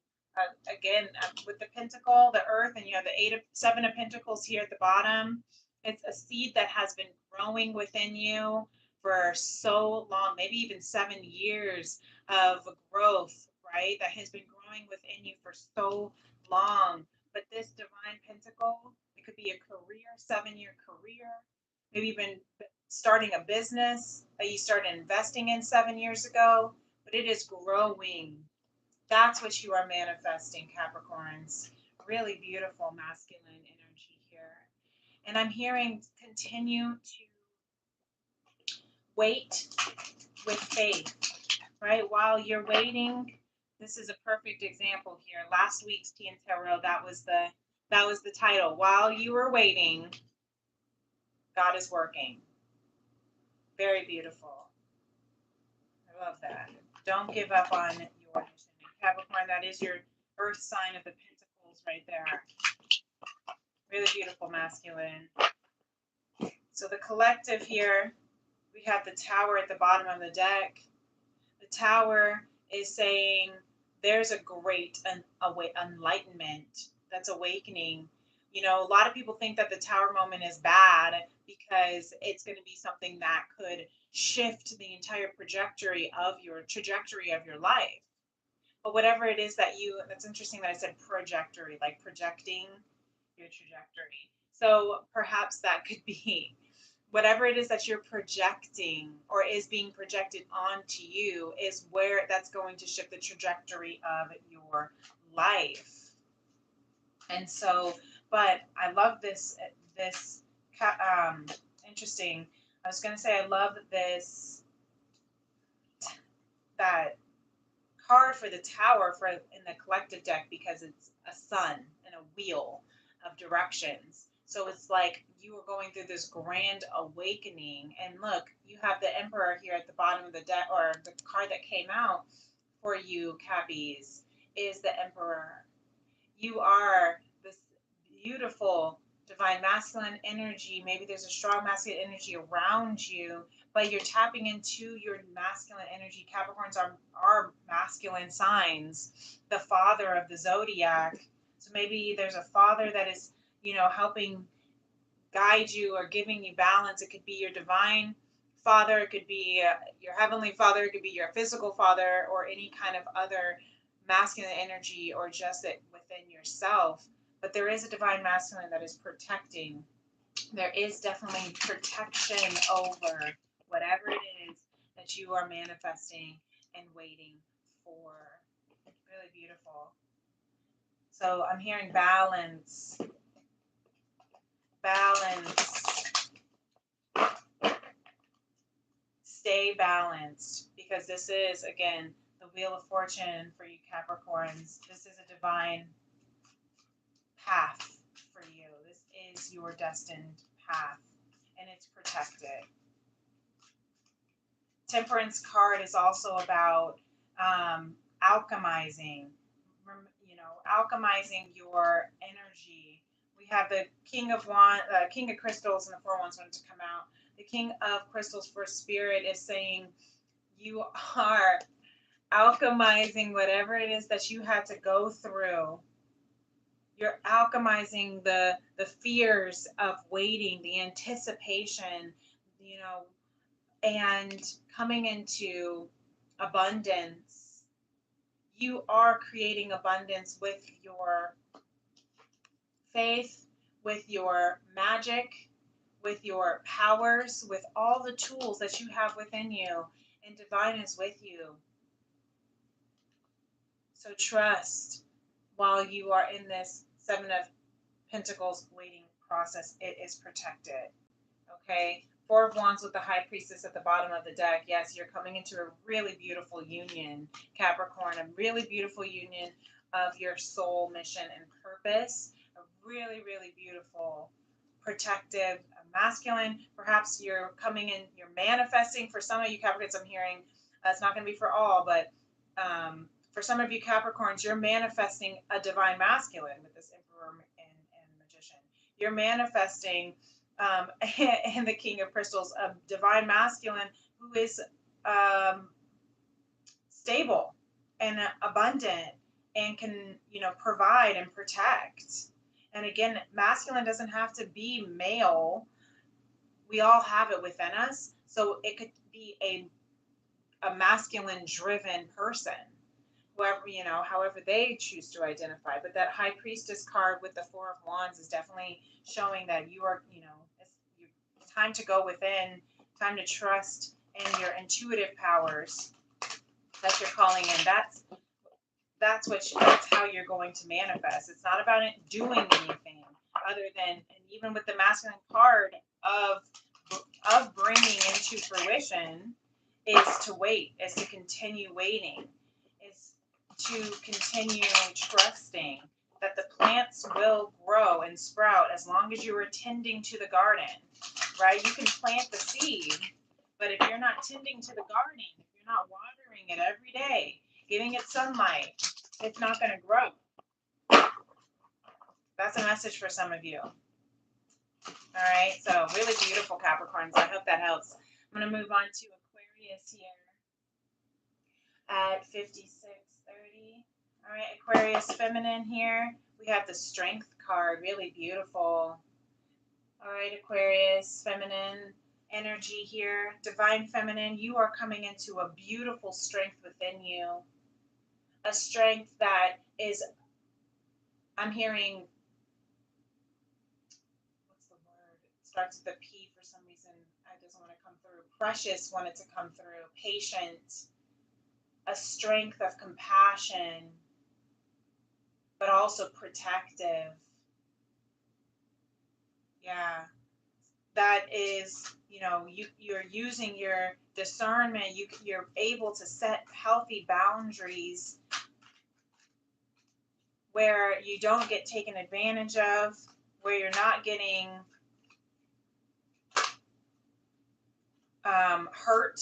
again, with the pentacle, the earth, and you have the seven of pentacles here at the bottom. It's a seed that has been growing within you for so long, maybe even 7 years of growth, right? That has been growing within you for so long. But this divine pentacle, it could be a career, 7 year career, maybe even starting a business that you started investing in 7 years ago, but it is growing. That's what you are manifesting, Capricorns. Really beautiful masculine energy here. And I'm hearing continue to wait with faith, right? While you're waiting, this is a perfect example here. Last week's Tea and Tarot, that was the title. While you were waiting, God is working. Very beautiful. I love that. Don't give up on your mission. Capricorn, that is your earth sign of the pentacles right there. Really beautiful masculine. So the collective here, we have the Tower at the bottom of the deck. The Tower is saying there's a great enlightenment that's awakening. You know, a lot of people think that the Tower moment is bad because it's going to be something that could shift the entire trajectory of your life. But whatever it is that's interesting that I said trajectory, like projecting your trajectory. So perhaps that could be whatever it is that you're projecting or is being projected onto you is where that's going to shift the trajectory of your life. And so, but I love this interesting. I was going to say I love that card for the Tower in the collective deck because it's a sun and a wheel of directions. So it's like you are going through this grand awakening. And look, you have the Emperor here at the bottom of the deck, or the card that came out for you, Cappies, is the Emperor. You are this beautiful divine masculine energy. Maybe there's a strong masculine energy around you, but you're tapping into your masculine energy. Capricorns are masculine signs, the father of the zodiac. So maybe there's a father that is, helping guide you or giving you balance. It could be your divine father, it could be your heavenly father, it could be your physical father, or any kind of other masculine energy, or just it within yourself. But there is a divine masculine that is protecting. There is definitely protection over whatever it is that you are manifesting and waiting for. Really beautiful. So I'm hearing balance. Stay balanced, because this is, again, the Wheel of Fortune for you Capricorns. This is a divine path for you. This is your destined path, and it's protected. Temperance card is also about alchemizing, alchemizing your energy. We have the King of Crystals, and the Four Wands wanted to come out. The King of Crystals for Spirit is saying you are alchemizing whatever it is that you had to go through. You're alchemizing the fears of waiting, the anticipation, and coming into abundance. You are creating abundance with your faith, with your magic, with your powers, with all the tools that you have within you, and divine is with you. So trust while you are in this Seven of Pentacles waiting process. It is protected. Okay? Four of Wands with the High Priestess at the bottom of the deck. Yes, you're coming into a really beautiful union, Capricorn, a really beautiful union of your soul mission and purpose. A really, really beautiful, protective, masculine. Perhaps you're coming in, you're manifesting. For some of you Capricorns, I'm hearing That's not going to be for all, but for some of you Capricorns, you're manifesting a divine masculine with this Emperor and Magician. You're manifesting in the King of Crystals a divine masculine who is um, stable and abundant and can, provide and protect. And again, masculine doesn't have to be male. We all have it within us. So it could be a masculine driven person, whoever, however they choose to identify. But that High Priestess card with the Four of Wands is definitely showing that you are, it's time to go within, time to trust in your intuitive powers that you're calling in. That's how you're going to manifest. It's not about it doing anything other than, and even with the masculine card of bringing into fruition, is to wait, is to continue waiting, is to continue trusting that the plants will grow and sprout as long as you are tending to the garden, right? You can plant the seed, but if you're not tending to the garden, if you're not watering it every day, giving it sunlight, it's not going to grow. That's a message for some of you. All right, so really beautiful Capricorns. I hope that helps. I'm going to move on to Aquarius here at 5630. All right, Aquarius feminine here. We have the Strength card, really beautiful. All right, Aquarius feminine energy here. Divine feminine, you are coming into a beautiful strength within you. A strength that is, I'm hearing, what's the word? It starts with a P for some reason. It doesn't want to come through. Precious wanted to come through. Patient. A strength of compassion, but also protective. Yeah. That is, you're using your discernment. You're able to set healthy boundaries where you don't get taken advantage of, where you're not getting hurt,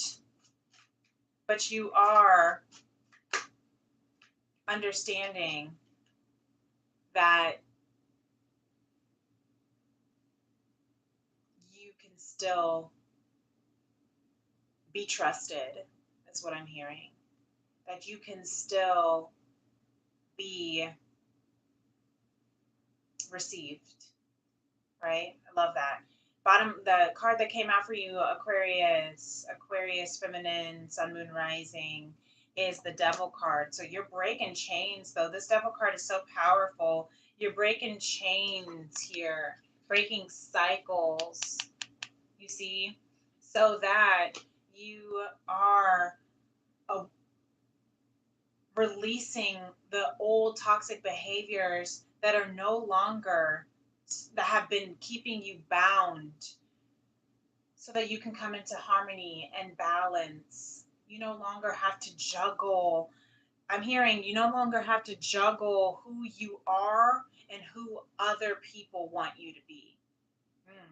but you are understanding that you can still be trusted, is what I'm hearing. That you can still be received, right? I love that. Bottom, the card that came out for you, Aquarius feminine, sun, moon, rising, is the Devil card. So you're breaking chains, though. This Devil card is so powerful. You're breaking chains here, breaking cycles, you see, so that you are releasing the old toxic behaviors that are no longer, that have been keeping you bound, so that you can come into harmony and balance. You no longer have to juggle. I'm hearing you no longer have to juggle who you are and who other people want you to be.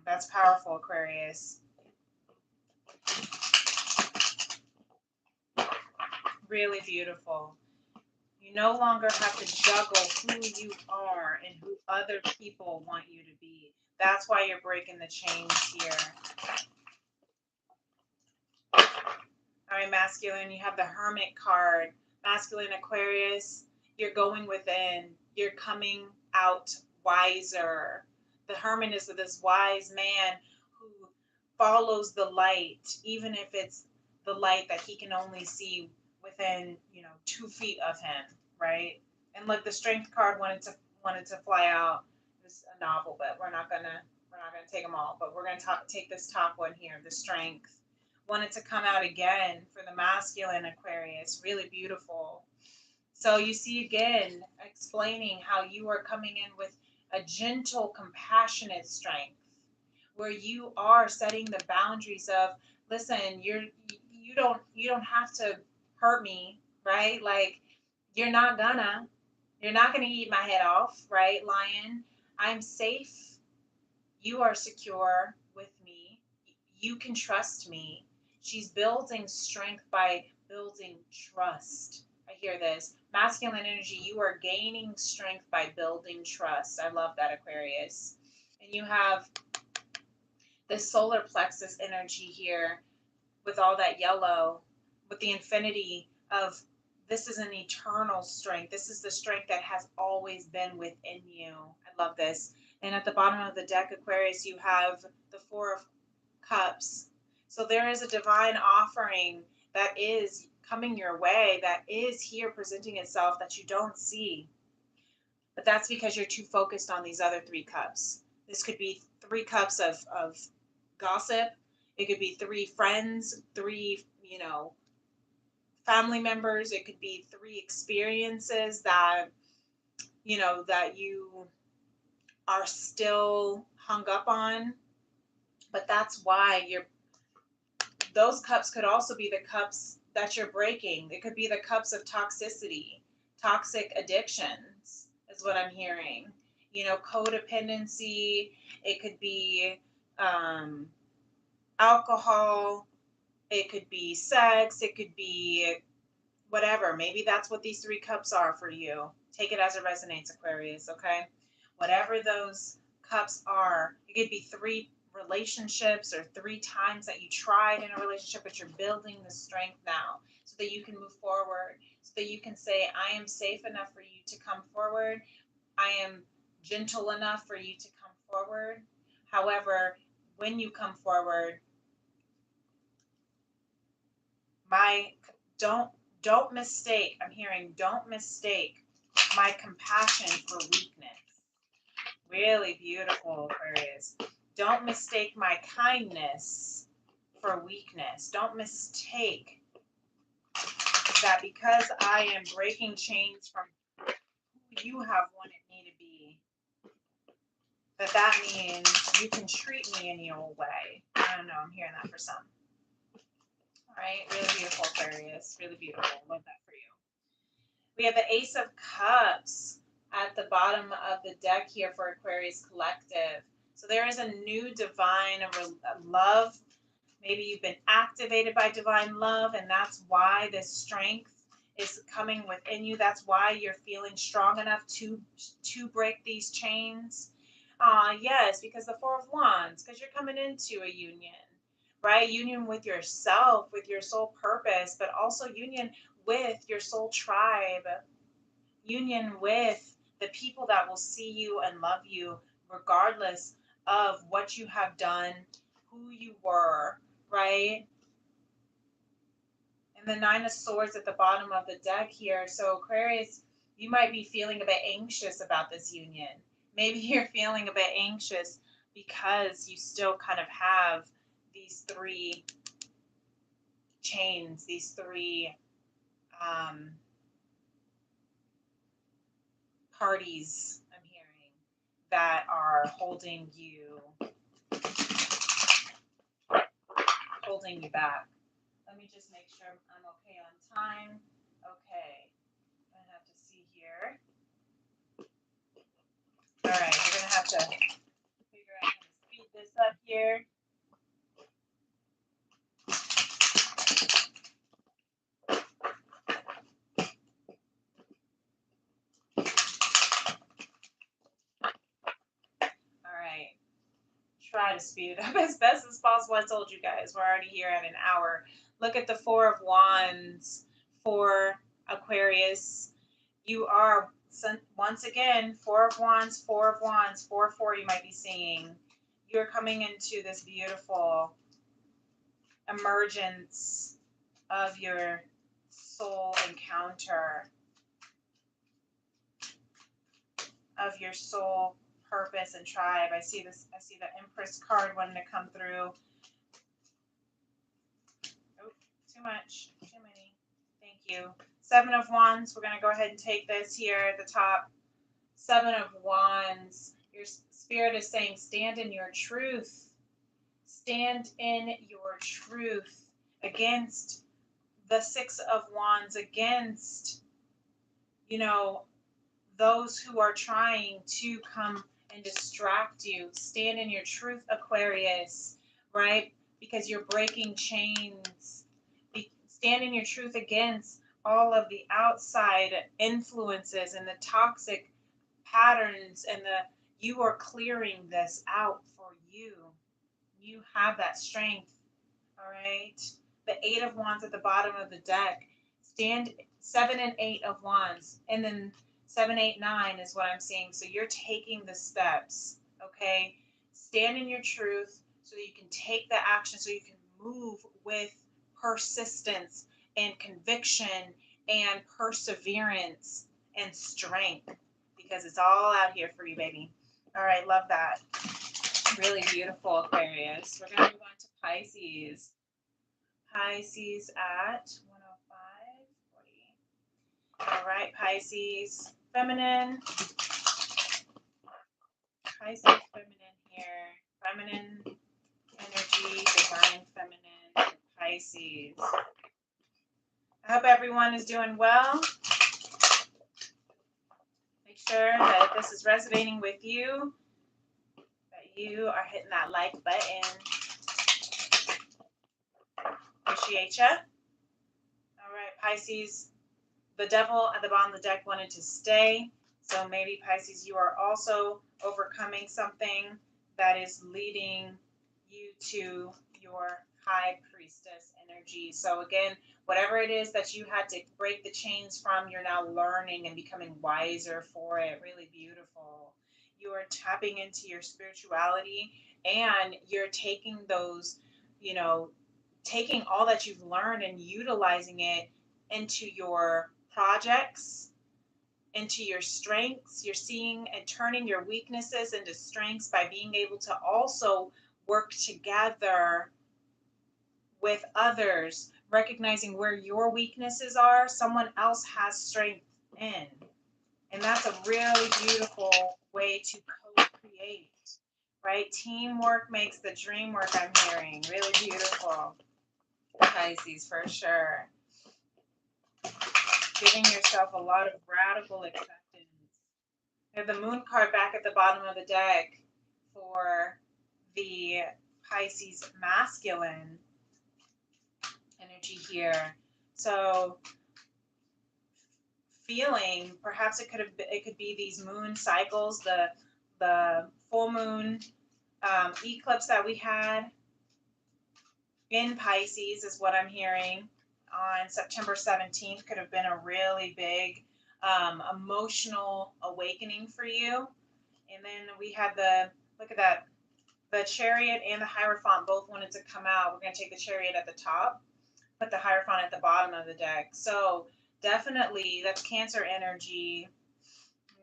That's powerful, Aquarius. Really beautiful. You no longer have to juggle who you are and who other people want you to be. That's why you're breaking the chains here. All right, masculine, you have the Hermit card. Masculine Aquarius, you're going within. You're coming out wiser. The Hermit is this wise man who follows the light, even if it's the light that he can only see within, 2 feet of him, right? And look, the Strength card wanted to fly out. It's a novel, but we're not gonna take them all. But we're gonna take this top one here, the Strength. Wanted to come out again for the masculine Aquarius. Really beautiful. So you see again, explaining how you are coming in with a gentle, compassionate strength, where you are setting the boundaries of, listen, you don't have to hurt me, right? Like you're not gonna eat my head off, right, lion? I'm safe. You are secure with me. You can trust me. She's building strength by building trust. I hear this. Masculine energy, you are gaining strength by building trust. I love that, Aquarius. And you have this solar plexus energy here with all that yellow, with the infinity of this is an eternal strength. This is the strength that has always been within you. I love this. And at the bottom of the deck, Aquarius, you have the Four of Cups. So there is a divine offering that is coming your way, that is here presenting itself that you don't see. But that's because you're too focused on these other three cups. This could be 3 cups of gossip. It could be 3 friends, 3, family members. It could be 3 experiences that, that you are still hung up on. But that's why those cups could also be the cups that you're breaking. It could be the cups of toxicity, toxic addictions, is what I'm hearing. Codependency. It could be alcohol. It could be sex. It could be whatever. Maybe that's what these 3 cups are for you. Take it as it resonates, Aquarius, okay? Whatever those cups are, it could be 3 relationships or 3 times that you tried in a relationship, but you're building the strength now so that you can move forward, so that you can say, I am safe enough for you to come forward. I am gentle enough for you to come forward. However, when you come forward, don't mistake, I'm hearing, don't mistake my compassion for weakness. Really beautiful, Aquarius. Don't mistake my kindness for weakness. Don't mistake that because I am breaking chains from who you have wanted me to be, that means you can treat me any old way. I don't know, I'm hearing that for some. All right, really beautiful, Aquarius. Really beautiful. Love that for you. We have the Ace of Cups at the bottom of the deck here for Aquarius Collective. So there is a new divine love. Maybe you've been activated by divine love, and that's why this strength is coming within you. That's why you're feeling strong enough to break these chains. Yes, because the Four of Wands, because you're coming into a union, right? Union with yourself, with your soul purpose, but also union with your soul tribe, union with the people that will see you and love you regardless of what you have done, who you were, right? And the Nine of Swords at the bottom of the deck here. So Aquarius, you might be feeling a bit anxious about this union. Maybe you're feeling a bit anxious because you still kind of have these 3 chains, these 3 parties, I'm hearing, that are holding you back. Let me just make sure I'm okay on time. Okay, I have to see here. All right, we're gonna have to figure out how to speed this up here. All right, try to speed it up as best as possible. I told you guys, we're already here at an hour. Look at the Four of Wands for Aquarius. You are, once again, Four of Wands, Four of Wands, 4-4 you might be seeing. You're coming into this beautiful emergence of your soul encounter, of your soul purpose and tribe. I see the Empress card wanting to come through. Oh, too much, too many. Thank you. 7 of Wands, we're going to go ahead and take this here at the top. 7 of Wands, your spirit is saying stand in your truth. Stand in your truth against the 6 of Wands, against, those who are trying to come and distract you. Stand in your truth, Aquarius, right? Because you're breaking chains. Stand in your truth against all of the outside influences and the toxic patterns, and you are clearing this out for you. You have that strength. All right. The Eight of Wands at the bottom of the deck. Stand 7 and 8 of Wands. And then 7, 8, 9 is what I'm seeing. So you're taking the steps. Okay. Stand in your truth so that you can take the action, so you can move with persistence and conviction and perseverance and strength, because it's all out here for you, baby. All right. Love that. Really beautiful, Aquarius. We're going to move on to Pisces. Pisces at 105.40. All right, Pisces, feminine. Pisces, feminine here. Feminine energy, divine feminine, Pisces. I hope everyone is doing well. Make sure that if this is resonating with you, that you are hitting that like button. Appreciate ya. All right, Pisces. The devil at the bottom of the deck wanted to stay. So maybe, Pisces, you are also overcoming something that is leading you to your high priestess energy. So again, whatever it is that you had to break the chains from, you're now learning and becoming wiser for it. Really beautiful. You are tapping into your spirituality, and you're taking those, taking all that you've learned and utilizing it into your projects, into your strengths. You're seeing and turning your weaknesses into strengths by being able to also work together with others, recognizing where your weaknesses are, someone else has strength in. And that's a really beautiful way to co-create, right? Teamwork makes the dream work, I'm hearing. Really beautiful. Pisces, for sure. Giving yourself a lot of radical acceptance. We have the Moon card back at the bottom of the deck for the Pisces masculine energy here. So feeling, perhaps it could be these moon cycles, the full moon eclipse that we had in Pisces is what I'm hearing on September 17th. Could have been a really big emotional awakening for you. And then we have look at that, the Chariot and the Hierophant both wanted to come out. We're going to take the Chariot at the top, put the Hierophant at the bottom of the deck. So definitely that's Cancer energy.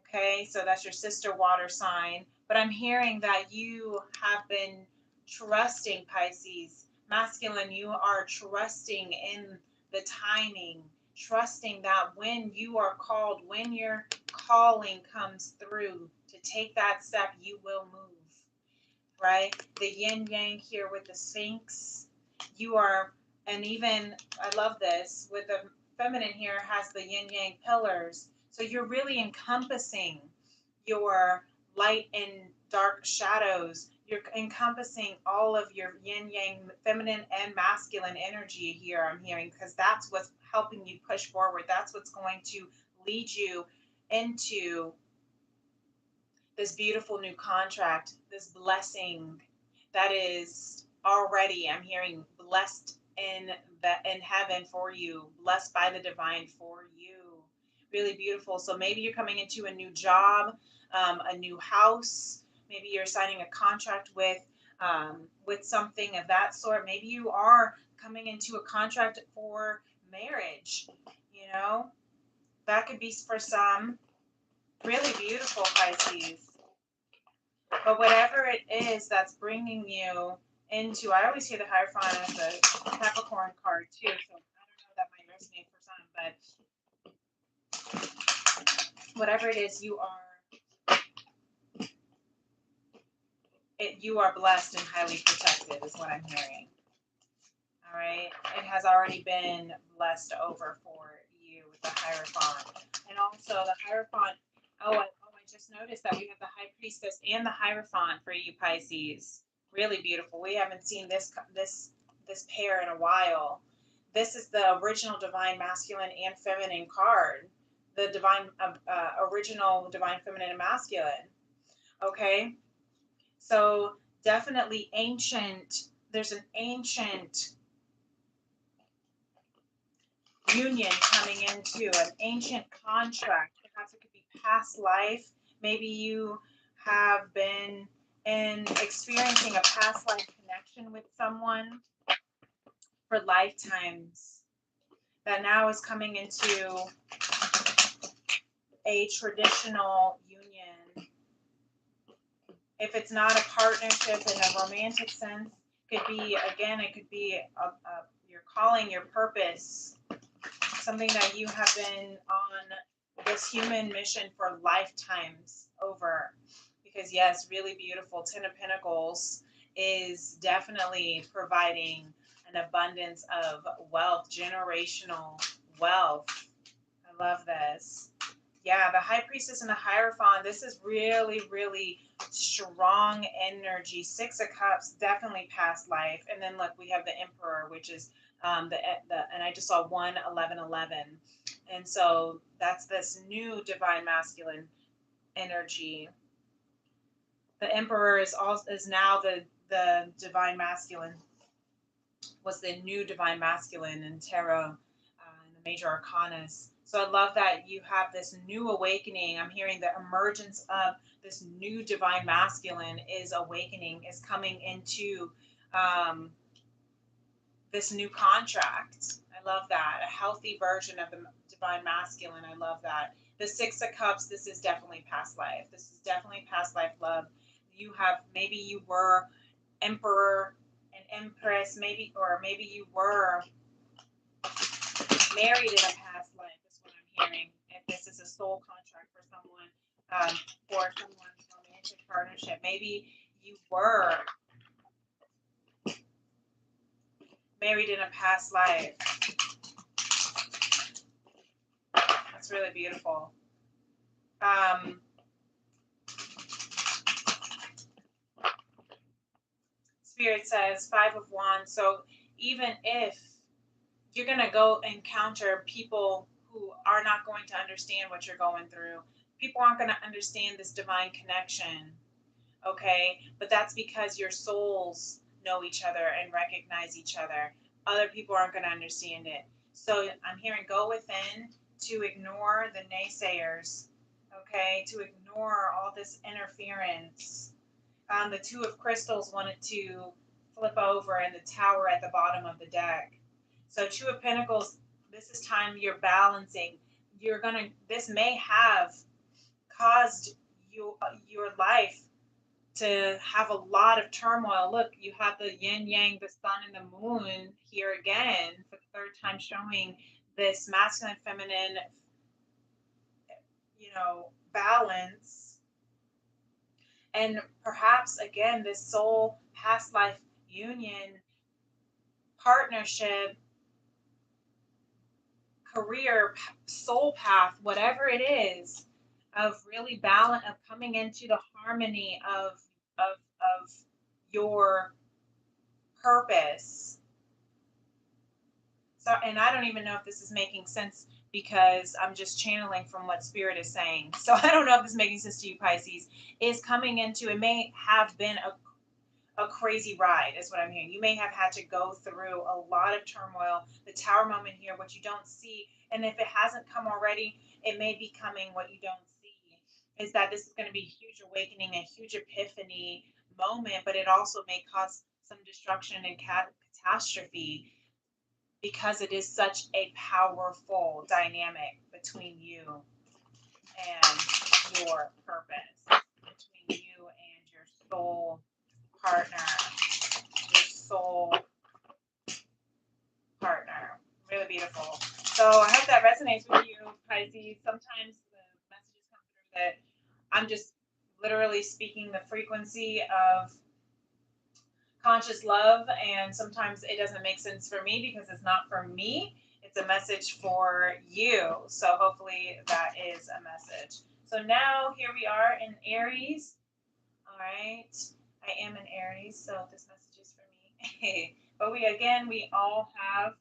Okay, so that's your sister water sign. But I'm hearing that you have been trusting, Pisces. Masculine, you are trusting in the timing, trusting that when you are called, when your calling comes through to take that step, you will move, right? The yin yang here with the Sphinx, you are, and even, I love this, with the feminine here has the yin yang pillars. So you're really encompassing your light and dark shadows. You're encompassing all of your yin yang, feminine and masculine energy here, I'm hearing, because that's what's helping you push forward. That's what's going to lead you into this beautiful new contract, this blessing that is already, I'm hearing, blessed in heaven for you, blessed by the divine for you. Really beautiful. So maybe you're coming into a new job, a new house. Maybe you're signing a contract with something of that sort. Maybe you are coming into a contract for marriage. That could be for some. Really beautiful, Pisces. But whatever it is that's bringing you into, I always hear the Hierophant as a Capricorn card too, so I don't know, that might resonate for some, but whatever it is, you are blessed and highly protected is what I'm hearing. All right, it has already been blessed over for you with the Hierophant. And also the Hierophant, I just noticed that we have the High Priestess and the Hierophant for you, Pisces. Really beautiful. We haven't seen this pair in a while. this is the original divine masculine and feminine card, the divine original divine feminine and masculine. Okay, so definitely ancient. There's an ancient union coming into an ancient contract. Perhaps it could be past life. Maybe you have been in experiencing a past life connection with someone for lifetimes that now is coming into a traditional union. If it's not a partnership in a romantic sense, could be, again, it could be your calling, your purpose, something that you have been on this human mission for lifetimes over. Because yes, really beautiful. Ten of Pentacles is definitely providing an abundance of wealth, generational wealth. I love this. Yeah, the High Priestess and the Hierophant, this is really, really strong energy. Six of Cups, definitely past life. And then look, we have the Emperor, which is and I just saw 1-11-11. And so that's this new divine masculine energy. The Emperor is now the divine masculine, was the new divine masculine in tarot, in the major arcanas. So I love that you have this new awakening. I'm hearing the emergence of this new divine masculine is awakening, is coming into this new contract. I love that. A healthy version of the divine masculine. I love that. The Six of Cups, this is definitely past life. This is definitely past life love. You have, maybe you were Emperor and Empress, maybe, or maybe you were married in a past life, is what I'm hearing. If this is a soul contract for someone's romantic partnership, maybe you were married in a past life. That's really beautiful. Spirit says Five of Wands. So even if you're going to go encounter people who are not going to understand what you're going through, people aren't going to understand this divine connection, okay? But that's because your souls know each other and recognize each other. Other people aren't going to understand it. So I'm hearing go within to ignore the naysayers, okay? To ignore all this interference. The Two of Crystals wanted to flip over in the Tower at the bottom of the deck. So Two of Pentacles, this is time you're balancing. This may have caused your life to have a lot of turmoil. Look, you have the yin yang, the sun and the moon here again for the third time, showing this masculine, feminine, balance. And perhaps again, this soul past life union, partnership, career, soul path, whatever it is, of really balance, of coming into the harmony of your purpose. So, and I don't even know if this is making sense because I'm just channeling from what Spirit is saying. So I don't know if this is making sense to you, Pisces. Is coming into, it may have been a crazy ride, is what I'm hearing. You may have had to go through a lot of turmoil. The Tower moment here, what you don't see, and if it hasn't come already, it may be coming. What you don't see is that this is going to be a huge awakening, a huge epiphany moment, but it also may cause some destruction and catastrophe because it is such a powerful dynamic between you and your purpose, between you and your soul partner, your soul partner. Really beautiful. So I hope that resonates with you, Pisces. Sometimes the messages come through that I'm just literally speaking the frequency of conscious love, and sometimes it doesn't make sense for me because it's not for me. It's a message for you. So hopefully that is a message. So now here we are in Aries. All right. I am in Aries, so this message is for me. But we all have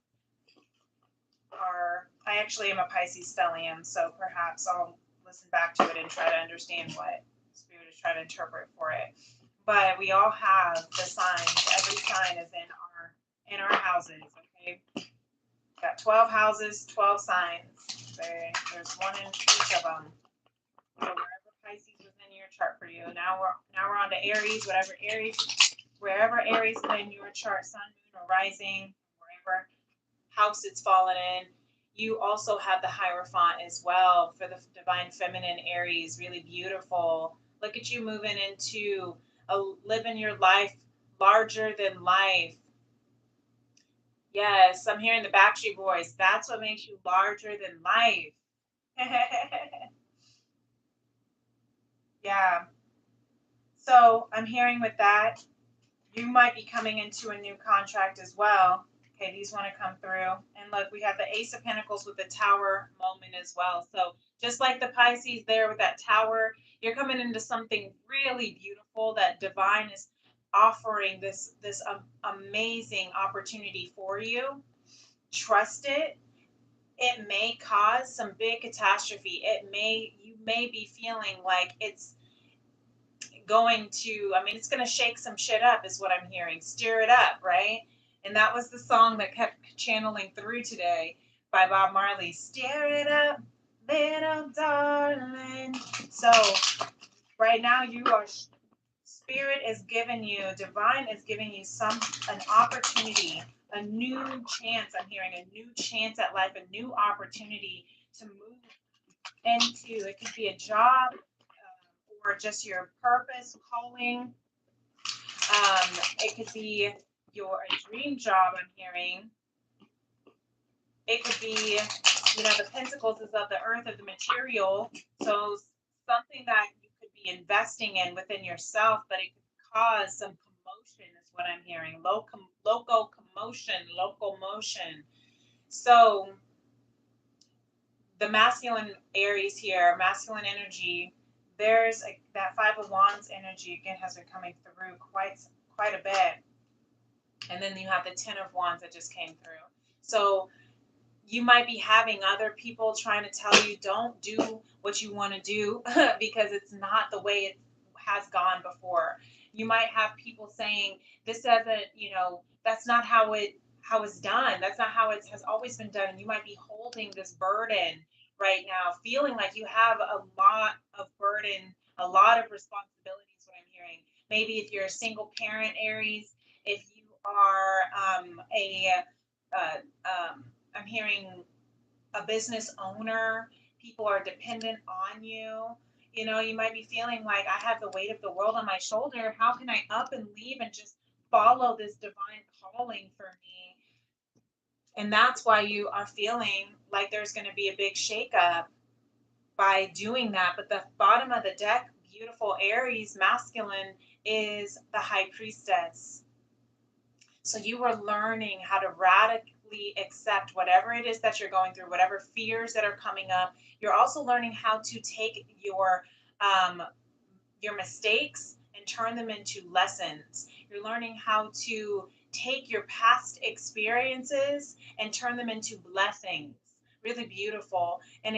are, I actually am a Pisces stellium, so perhaps I'll listen back to it and try to understand what Spirit is trying to interpret for it. But we all have the signs. Every sign is in our houses. Okay, got 12 houses, 12 signs. There's one in each of them. So wherever Pisces was in your chart for you. Now we're on to Aries. Wherever Aries is in your chart, Sun, Moon, or Rising, wherever house it's fallen in. You also have the Hierophant as well for the Divine Feminine Aries. Really beautiful. Look at you moving into living your life larger than life. Yes, I'm hearing the Backstreet Boys. That's what makes you larger than life. Yeah. So I'm hearing with that, you might be coming into a new contract as well. Okay, these want to come through. And look, we have the Ace of Pentacles with the Tower moment as well. So just like the Pisces there with that Tower, you're coming into something really beautiful that divine is offering this amazing opportunity for you. Trust it. It may cause some big catastrophe. You may be feeling like it's going to, I mean, it's going to shake some shit up, is what I'm hearing. Stir it up, right? And that was the song that kept channeling through today by Bob Marley. Stir it up, little darling. So, right now, Spirit is giving you, divine is giving you an opportunity, a new chance. I'm hearing a new chance at life, a new opportunity to move into. It could be a job, or just your purpose, calling. It could be a dream job. I'm hearing. It could be, the Pentacles is of the earth, of the material. So something that you could be investing in within yourself, but it could cause some commotion. Is what I'm hearing. Locomotion. So the masculine Aries here, masculine energy, that Five of Wands energy again has been coming through quite a bit. And then you have the Ten of Wands that just came through. So you might be having other people trying to tell you don't do what you want to do because it's not the way it has gone before. You might have people saying this doesn't, that's not how it's done. That's not how it has always been done. And you might be holding this burden right now, feeling like you have a lot of burden, a lot of responsibilities. What I'm hearing, maybe if you're a single parent, Aries, if you are uh, I'm hearing a business owner, people are dependent on you. You might be feeling like I have the weight of the world on my shoulder. How can I up and leave and just follow this divine calling for me? And that's why you are feeling like there's going to be a big shakeup by doing that. But the bottom of the deck, beautiful Aries masculine, is the High Priestess. So you are learning how to radically accept whatever it is that you're going through, whatever fears that are coming up. You're also learning how to take your mistakes and turn them into lessons. You're learning how to take your past experiences and turn them into blessings. Really beautiful. And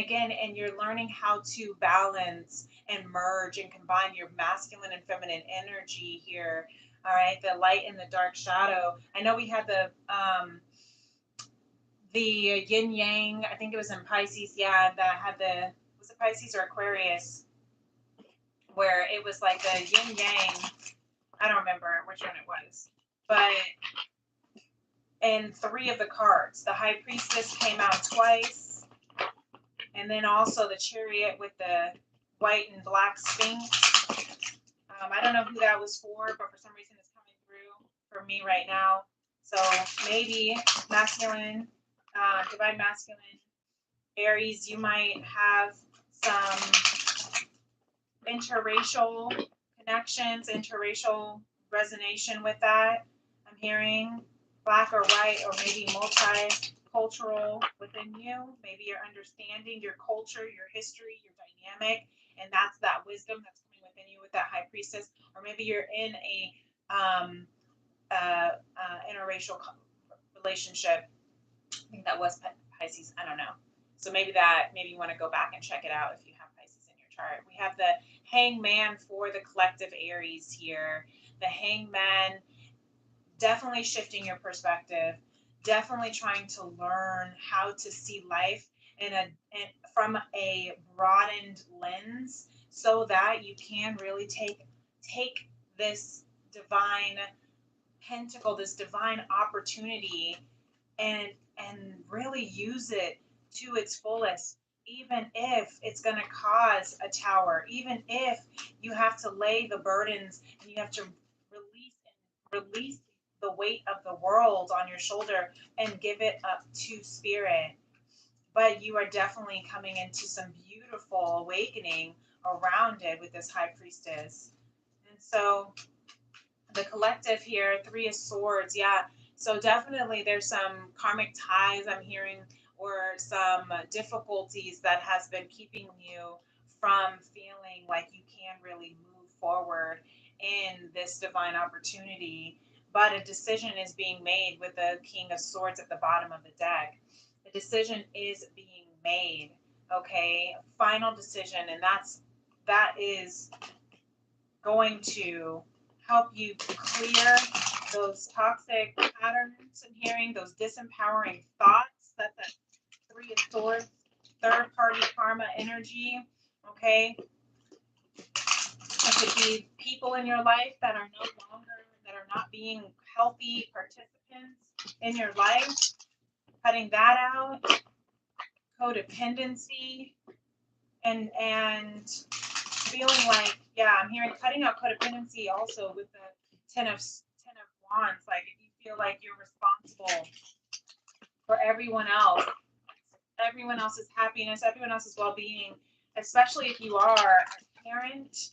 you're learning how to balance and merge and combine your masculine and feminine energy here. All right, the light and the dark shadow. I know we had the yin yang. I think it was in Pisces. Yeah, that had was it Pisces or Aquarius, where it was like the yin yang. I don't remember which one it was, but in three of the cards, the High Priestess came out twice, and then also the Chariot with the white and black Sphinx. I don't know who that was for, but for some reason it's coming through for me right now. So maybe masculine, divine masculine, Aries, you might have some interracial connections, interracial resonation with that. I'm hearing black or white, or maybe multicultural within you. Maybe you're understanding your culture, your history, your dynamic, and that's that wisdom that's coming within you with that High Priestess. Or maybe you're in a interracial relationship. I think that was Pisces. I don't know. So maybe you want to go back and check it out if you have Pisces in your chart. We have the Hangman for the collective Aries here. The Hangman, definitely shifting your perspective, definitely trying to learn how to see life from a broadened lens, so that you can really take this divine pentacle, this divine opportunity, and really use it to its fullest, even if it's going to cause a tower, even if you have to lay the burdens and you have to release the weight of the world on your shoulder and give it up to spirit. But you are definitely coming into some beautiful awakening around it with this high priestess. And so the collective here, Three of Swords, yeah. So definitely there's some karmic ties I'm hearing, or some difficulties that has been keeping you from feeling like you can really move forward in this divine opportunity. But a decision is being made with the King of Swords at the bottom of the deck. The decision is being made, okay? Final decision, and that is going to help you clear those toxic patterns and hearing those disempowering thoughts. That's that Three of Swords, third party karma energy. Okay. It could be people in your life that are no longer, that are not being healthy participants in your life. Cutting that out. Codependency and feeling like, yeah, I'm hearing cutting out codependency also with the ten of wands. Like if you feel like you're responsible for everyone else's happiness, everyone else's well-being, especially if you are a parent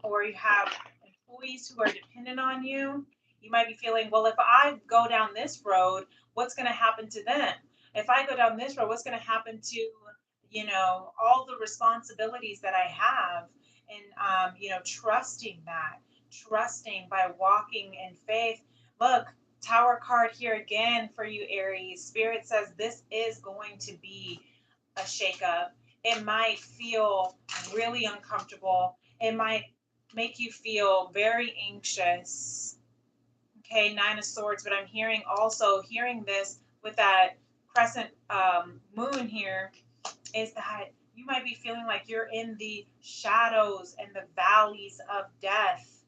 or you have employees who are dependent on you. You might be feeling, well, if I go down this road, what's going to happen to them? If I go down this road, what's going to happen to, all the responsibilities that I have? And, trusting by walking in faith. Look, Tower card here again for you, Aries. Spirit says this is going to be a shakeup. It might feel really uncomfortable. It might make you feel very anxious. Okay, Nine of Swords, but I'm hearing this with that crescent moon here, is that you might be feeling like you're in the shadows and the valleys of death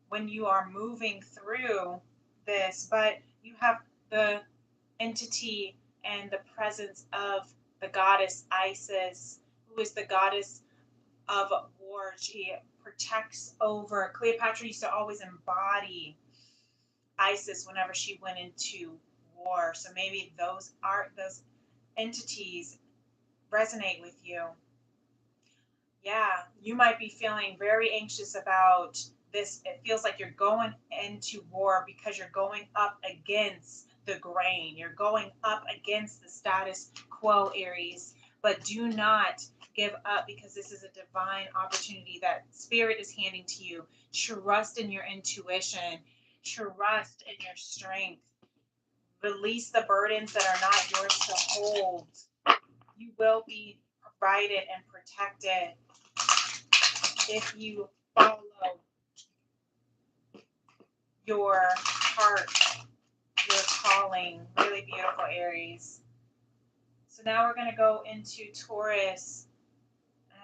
when you are moving through this, but you have the entity and the presence of the goddess Isis, who is the goddess of war. She protects over. Cleopatra used to always embody Isis whenever she went into war. So maybe those entities resonate with you. Yeah, you might be feeling very anxious about this. It feels like you're going into war because you're going up against the grain. You're going up against the status quo, Aries. But do not give up, because this is a divine opportunity that Spirit is handing to you. Trust in your intuition. Trust in your strength. Release the burdens that are not yours to hold. You will be provided and protected if you follow your heart, your calling. Really beautiful, Aries. So now we're going to go into Taurus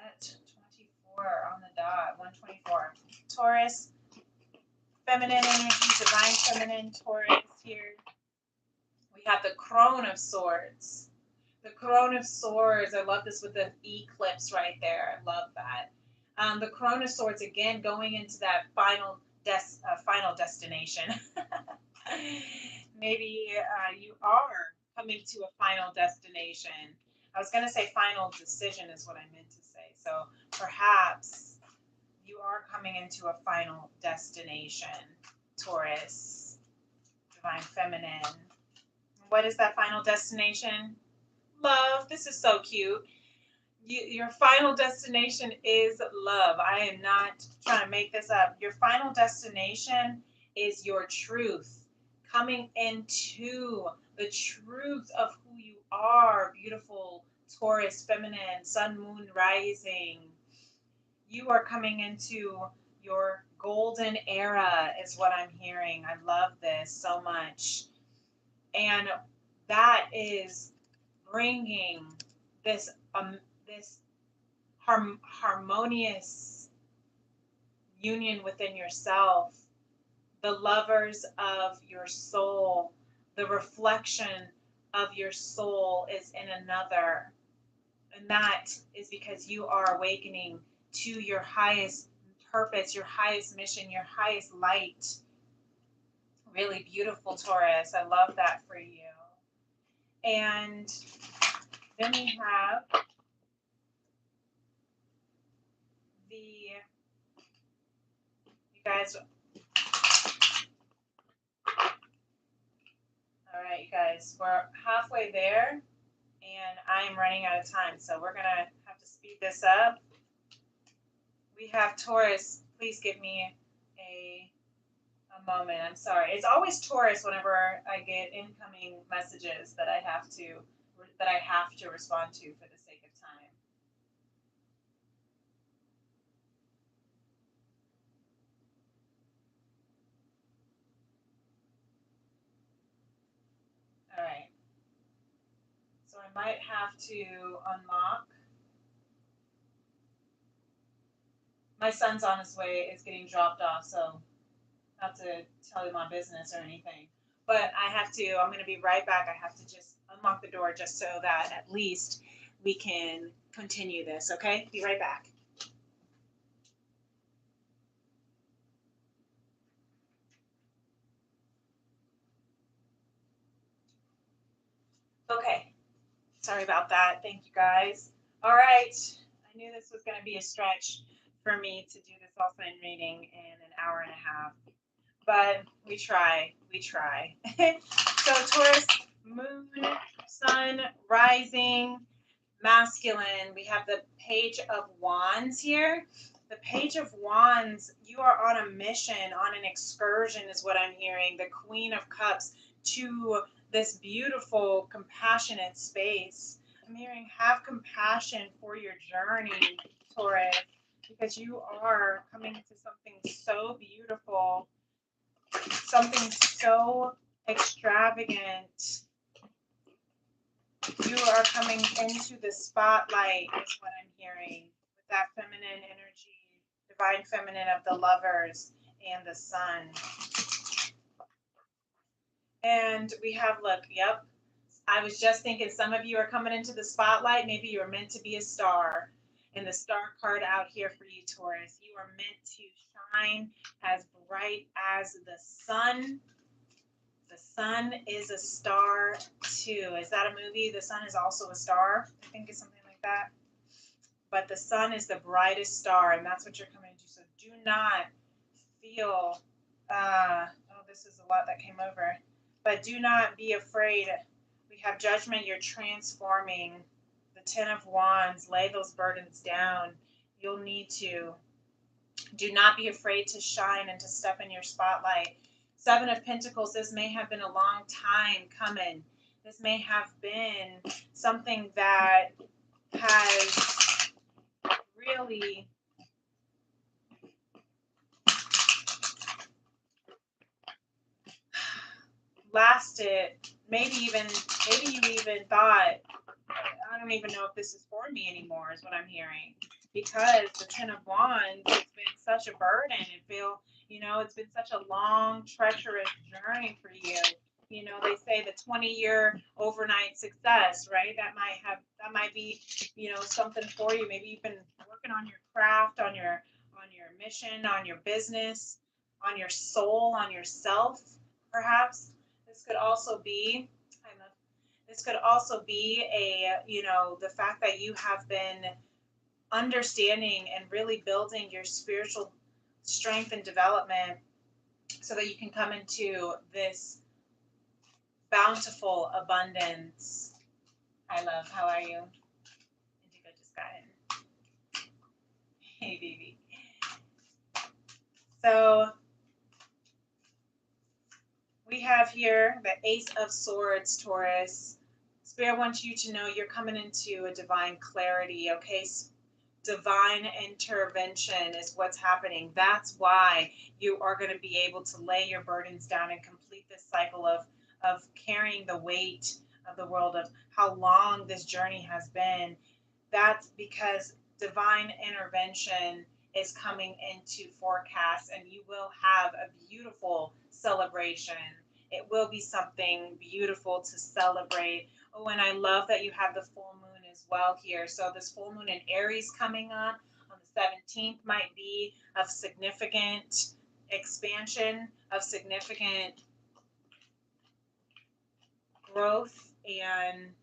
at 24 on the dot, 124. Taurus, feminine energy, divine feminine, Taurus here. We have the Crone of Swords. The Crone of Swords, I love this with the eclipse right there. I love that. The Crone of Swords, again, going into that final destination. Maybe you are coming to a final destination. I was going to say final decision is what I meant to say. So perhaps you are coming into a final destination, Taurus, divine feminine. What is that final destination? Love. This is so cute. Your final destination is love. I am not trying to make this up. Your final destination is your truth. Coming into the truth of who you are beautiful Taurus, feminine, sun, moon, rising. You are coming into your golden era, is what I'm hearing. I love this so much. And that is bringing this this harmonious union within yourself, the lovers of your soul, the reflection of your soul is in another. And that is because you are awakening to your highest purpose, your highest mission, your highest light. Really beautiful, Taurus. I love that for you. And then we have the, you guys, all right, you guys, we're halfway there and I'm running out of time. So we're going to have to speed this up. We have Taurus. Please give me a moment. I'm sorry. It's always Taurus whenever I get incoming messages that I have to respond to for the sake of time. All right. So I might have to unlock. My son's on his way, is getting dropped off, so not to tell you my business or anything. But I'm going to be right back. I have to just unlock the door just so that at least we can continue this, okay? Be right back. Okay. Sorry about that. Thank you guys. All right. I knew this was going to be a stretch for me to do this all sign reading in an hour and a half, but we try. We try. So, Taurus, moon, sun, rising, masculine. We have the Page of Wands here. The Page of Wands, you are on a mission, on an excursion, is what I'm hearing. The Queen of Cups to this beautiful, compassionate space. I'm hearing have compassion for your journey, Taurus, because you are coming to something so beautiful, something so extravagant. You are coming into the spotlight, is what I'm hearing, with that feminine energy, divine feminine of the lovers and the sun. And we have, look, yep. I was just thinking some of you are coming into the spotlight. Maybe you're meant to be a star. And the star card out here for you, Taurus. You are meant to shine as bright as the sun. The sun is a star too. Is that a movie? The sun is also a star. I think it's something like that. But the sun is the brightest star, and that's what you're coming into. So do not feel, oh, this is a lot that came over. But do not be afraid. We have judgment. You're transforming. The Ten of Wands. Lay those burdens down. You'll need to. Do not be afraid to shine and to step in your spotlight. Seven of Pentacles, this may have been a long time coming. This may have been something that has really lasted. Maybe you even thought, I don't even know if this is for me anymore, is what I'm hearing. Because the Ten of Wands, it's been such a burden. It's been such a long, treacherous journey for you. They say the 20-year overnight success, right? That might be, something for you. Maybe you've been working on your craft, on your mission, on your business, on your soul, on yourself, perhaps. This could also be, this could also be the fact that you have been understanding and really building your spiritual strength and development so that you can come into this bountiful abundance. Hi, love. How are you? Indigo just got in. Hey, baby. So we have here the Ace of Swords, Taurus. Spirit wants you to know you're coming into a divine clarity, okay? Divine intervention is what's happening. That's why you are going to be able to lay your burdens down and complete this cycle of carrying the weight of the world, of how long this journey has been. That's because divine intervention is coming into forecast, and you will have a beautiful celebration. It will be something beautiful to celebrate. Oh, and I love that you have the full moon as well here. So this full moon in Aries coming up on the 17th might be of significant expansion, of significant growth and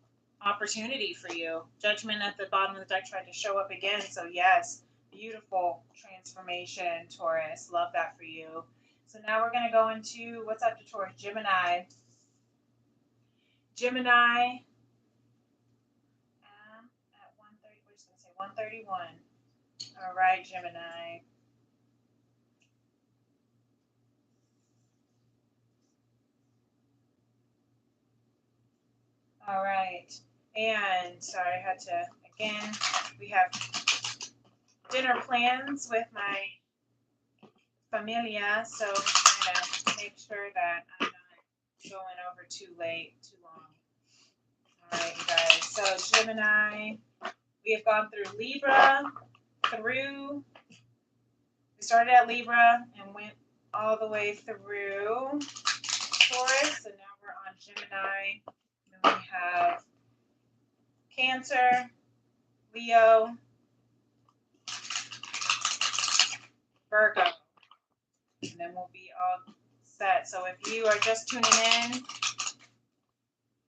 opportunity for you. Judgment at the bottom of the deck tried to show up again. So, yes, beautiful transformation, Taurus. Love that for you. So, now we're going to go into what's up to Taurus? Gemini. Gemini at 1:30. We're just going to say 1:31. All right, Gemini. All right. And sorry, I had to, again, we have dinner plans with my familia, so I'm trying to make sure that I'm not going over too late, too long. All right, you guys. So Gemini, we have gone through Libra, we started at Libra and went all the way through Taurus, and now we're on Gemini. And we have Cancer, Leo, Virgo, and then we'll be all set. So if you are just tuning in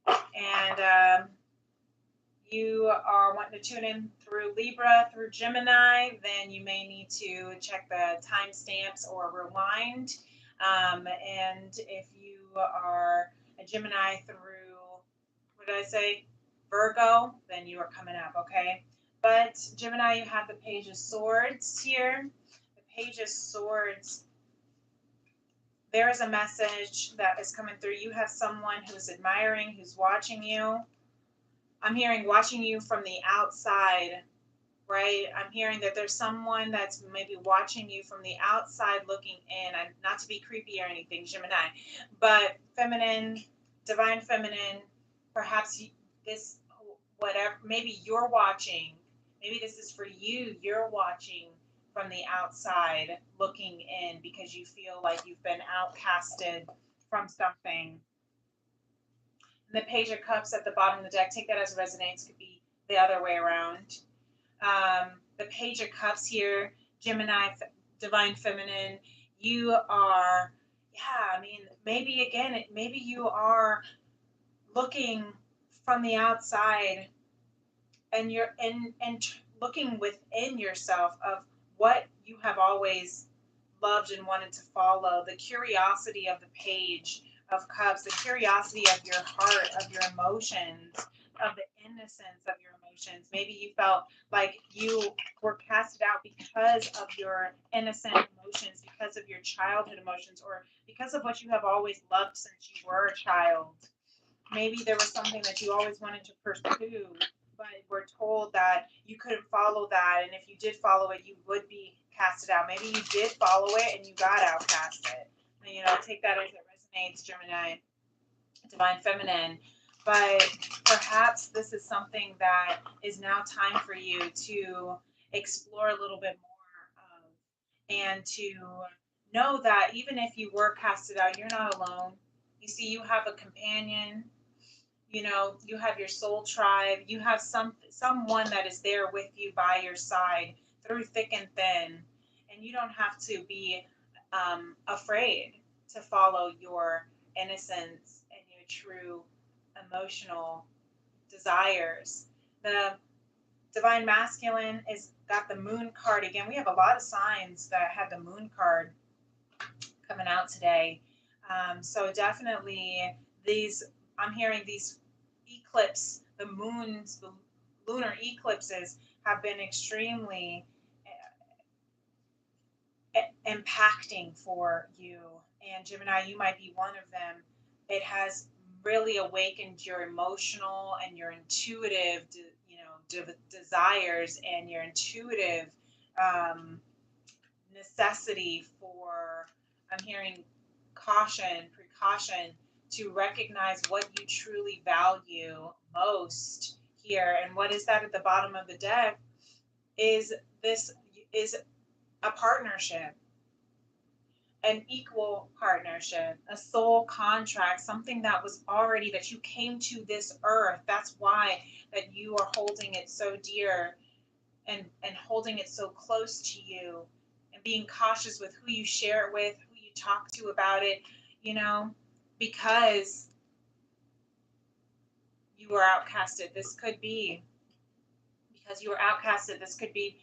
and you are wanting to tune in through Libra, through Gemini, then you may need to check the timestamps or rewind. And if you are a Gemini through, what did I say? Virgo, then you are coming up, okay? But Gemini, you have the Page of Swords here. The Page of Swords, there is a message that is coming through. You have someone who's admiring, who's watching you. I'm hearing watching you from the outside, right? I'm hearing that there's someone that's maybe watching you from the outside looking in. I'm not to be creepy or anything, Gemini, but feminine, divine feminine, perhaps this, whatever, maybe you're watching, maybe this is for you, you're watching from the outside looking in because you feel like you've been outcasted from something. The Page of Cups at the bottom of the deck, take that as resonates, could be the other way around. The Page of Cups here, Gemini, Divine Feminine, you are, yeah, I mean, maybe again, maybe you are looking from the outside and you're and looking within yourself of what you have always loved and wanted to follow, the curiosity of the Page of Cups, the curiosity of your heart, of your emotions, of the innocence of your emotions. Maybe you felt like you were casted out because of your innocent emotions, because of your childhood emotions, or because of what you have always loved since you were a child. Maybe there was something that you always wanted to pursue, but were told that you couldn't follow that, and if you did follow it, you would be casted out. Maybe you did follow it and you got outcasted. And, take that as it resonates, Gemini, Divine Feminine. But perhaps this is something that is now time for you to explore a little bit more of, and to know that even if you were casted out, you're not alone. You see, you have a companion, you have your soul tribe, you have someone that is there with you by your side through thick and thin, and you don't have to be afraid to follow your innocence and your true emotional desires. The divine masculine is got the moon card again. We have a lot of signs that have the moon card coming out today. So definitely these, I'm hearing these the lunar eclipses have been extremely impacting for you. And Gemini, you might be one of them. It has really awakened your emotional and your intuitive, desires and your intuitive um, necessity for, I'm hearing caution, precaution, to recognize what you truly value most here. And what is that at the bottom of the deck? Is this is a partnership, an equal partnership, a soul contract, something that was already, that you came to this earth. That's why that you are holding it so dear, and holding it so close to you, and being cautious with who you share it with, who you talk to about it, you know, because you were outcasted. This could be because you were outcasted. This could be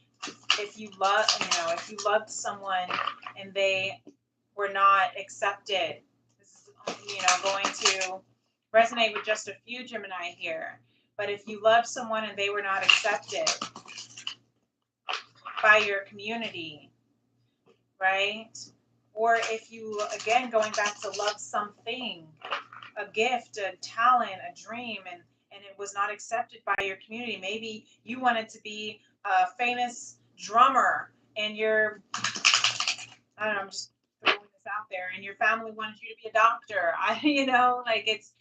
if you love, if you loved someone and they were not accepted. This is, going to resonate with just a few Gemini here. But if you love someone and they were not accepted by your community, right? Or if you, again, going back to love something, a gift, a talent, a dream, and it was not accepted by your community. Maybe you wanted to be a famous drummer and your, I don't know, I'm just throwing this out there, and your family wanted you to be a doctor. Like it's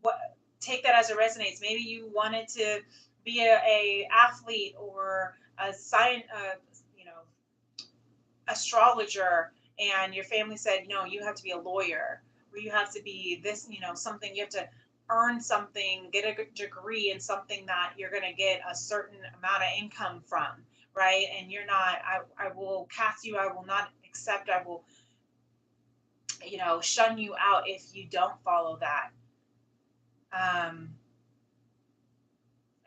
what, take that as it resonates. Maybe you wanted to be a athlete or a science, astrologer, and your family said, no, you have to be a lawyer, or you have to be this, something, you have to earn something, get a degree in something that you're going to get a certain amount of income from, right? And you're not, I will cast you, I will not accept, I will, shun you out if you don't follow that. Um,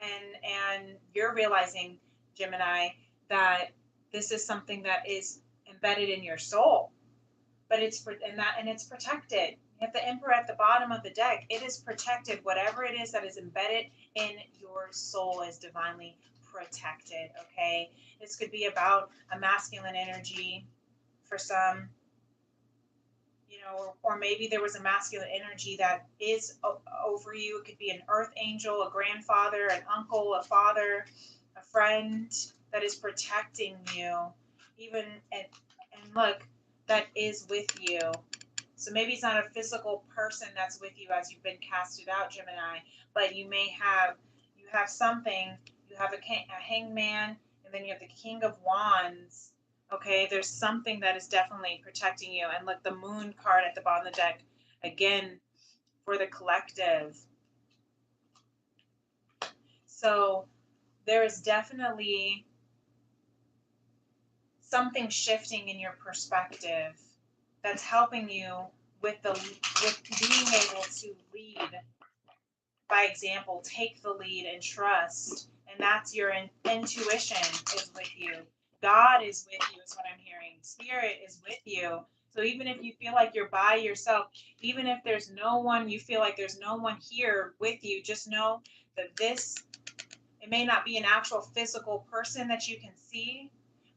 and you're realizing, Gemini, that this is something that is embedded in your soul, but it's protected. You have the Emperor at the bottom of the deck. It is protected. Whatever it is that is embedded in your soul is divinely protected. Okay, this could be about a masculine energy for some, or maybe there was a masculine energy that is over you. It could be an earth angel, a grandfather, an uncle, a father, a friend that is protecting you, even, and look, that is with you. So maybe it's not a physical person that's with you as you've been casted out, Gemini, but you have something. You have a hangman, and then you have the King of Wands. Okay, there's something that is definitely protecting you. And look, the Moon card at the bottom of the deck, again, for the collective. So there is definitely something shifting in your perspective that's helping you with being able to lead by example, take the lead and trust. And that's your intuition is with you. God is with you, is what I'm hearing. Spirit is with you. So even if you feel like you're by yourself, even if there's no one, you feel like there's no one here with you, just know that it may not be an actual physical person that you can see,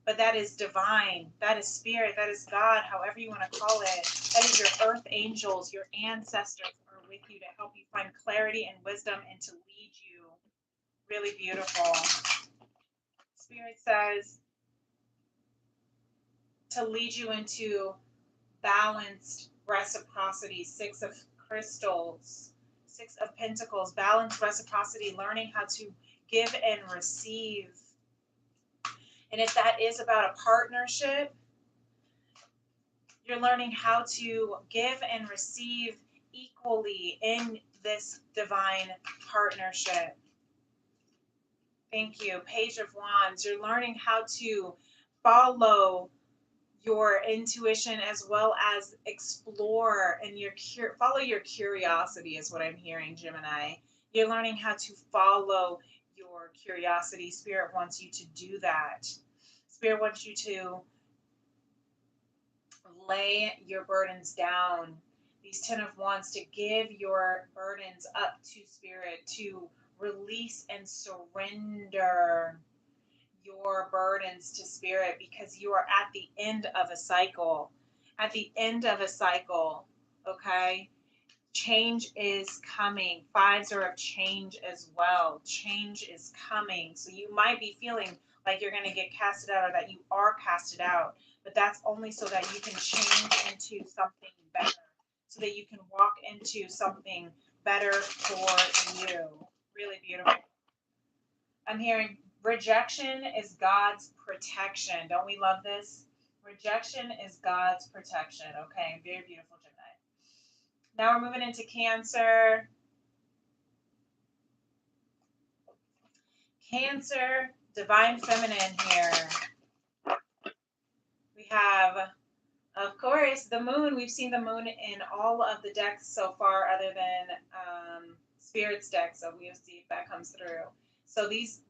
but that is divine. That is spirit. That is God, however you want to call it. That is your earth angels, your ancestors are with you to help you find clarity and wisdom and to lead you. Really beautiful. Spirit says to lead you into balanced reciprocity. Six of crystals, Six of Pentacles, balanced reciprocity, learning how to give and receive. And if that is about a partnership, you're learning how to give and receive equally in this divine partnership. Thank you. Page of Wands. You're learning how to follow your intuition as well as explore and follow your curiosity is what I'm hearing, Gemini. You're learning how to follow your curiosity. Spirit wants you to do that. Spirit wants you to lay your burdens down. These 10 of Wands, to give your burdens up to Spirit, to release and surrender your burdens to Spirit, because you are at the end of a cycle. At the end of a cycle, okay? Change is coming. Fives are of change as well. Change is coming. So you might be feeling like you're going to get casted out or that you are casted out, but that's only so that you can change into something better, so that you can walk into something better for you. Really beautiful. I'm hearing rejection is God's protection. Don't we love this? Rejection is God's protection. Okay, very beautiful, Gemini. Now we're moving into Cancer. Cancer, divine feminine here. We have, of course, the moon. We've seen the moon in all of the decks so far, other than Spirit's deck. So we'll see if that comes through. So these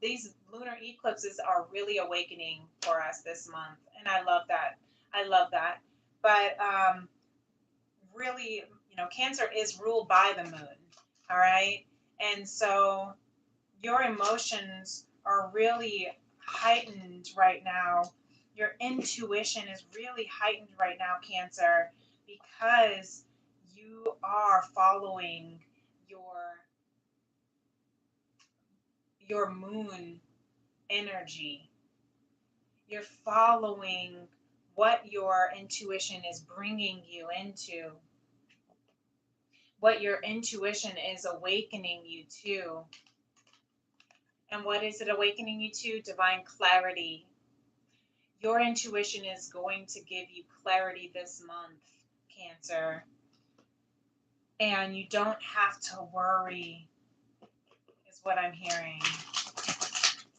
lunar eclipses are really awakening for us this month, and I love that. I love that. But really, you know, Cancer is ruled by the moon. All right, and so your emotions are really heightened right now. Your intuition is really heightened right now, Cancer, because you are following your moon energy. You're following what your intuition is bringing you into, what your intuition is awakening you to. And what is it awakening you to? Divine clarity. Your intuition is going to give you clarity this month, Cancer. And you don't have to worry, is what I'm hearing.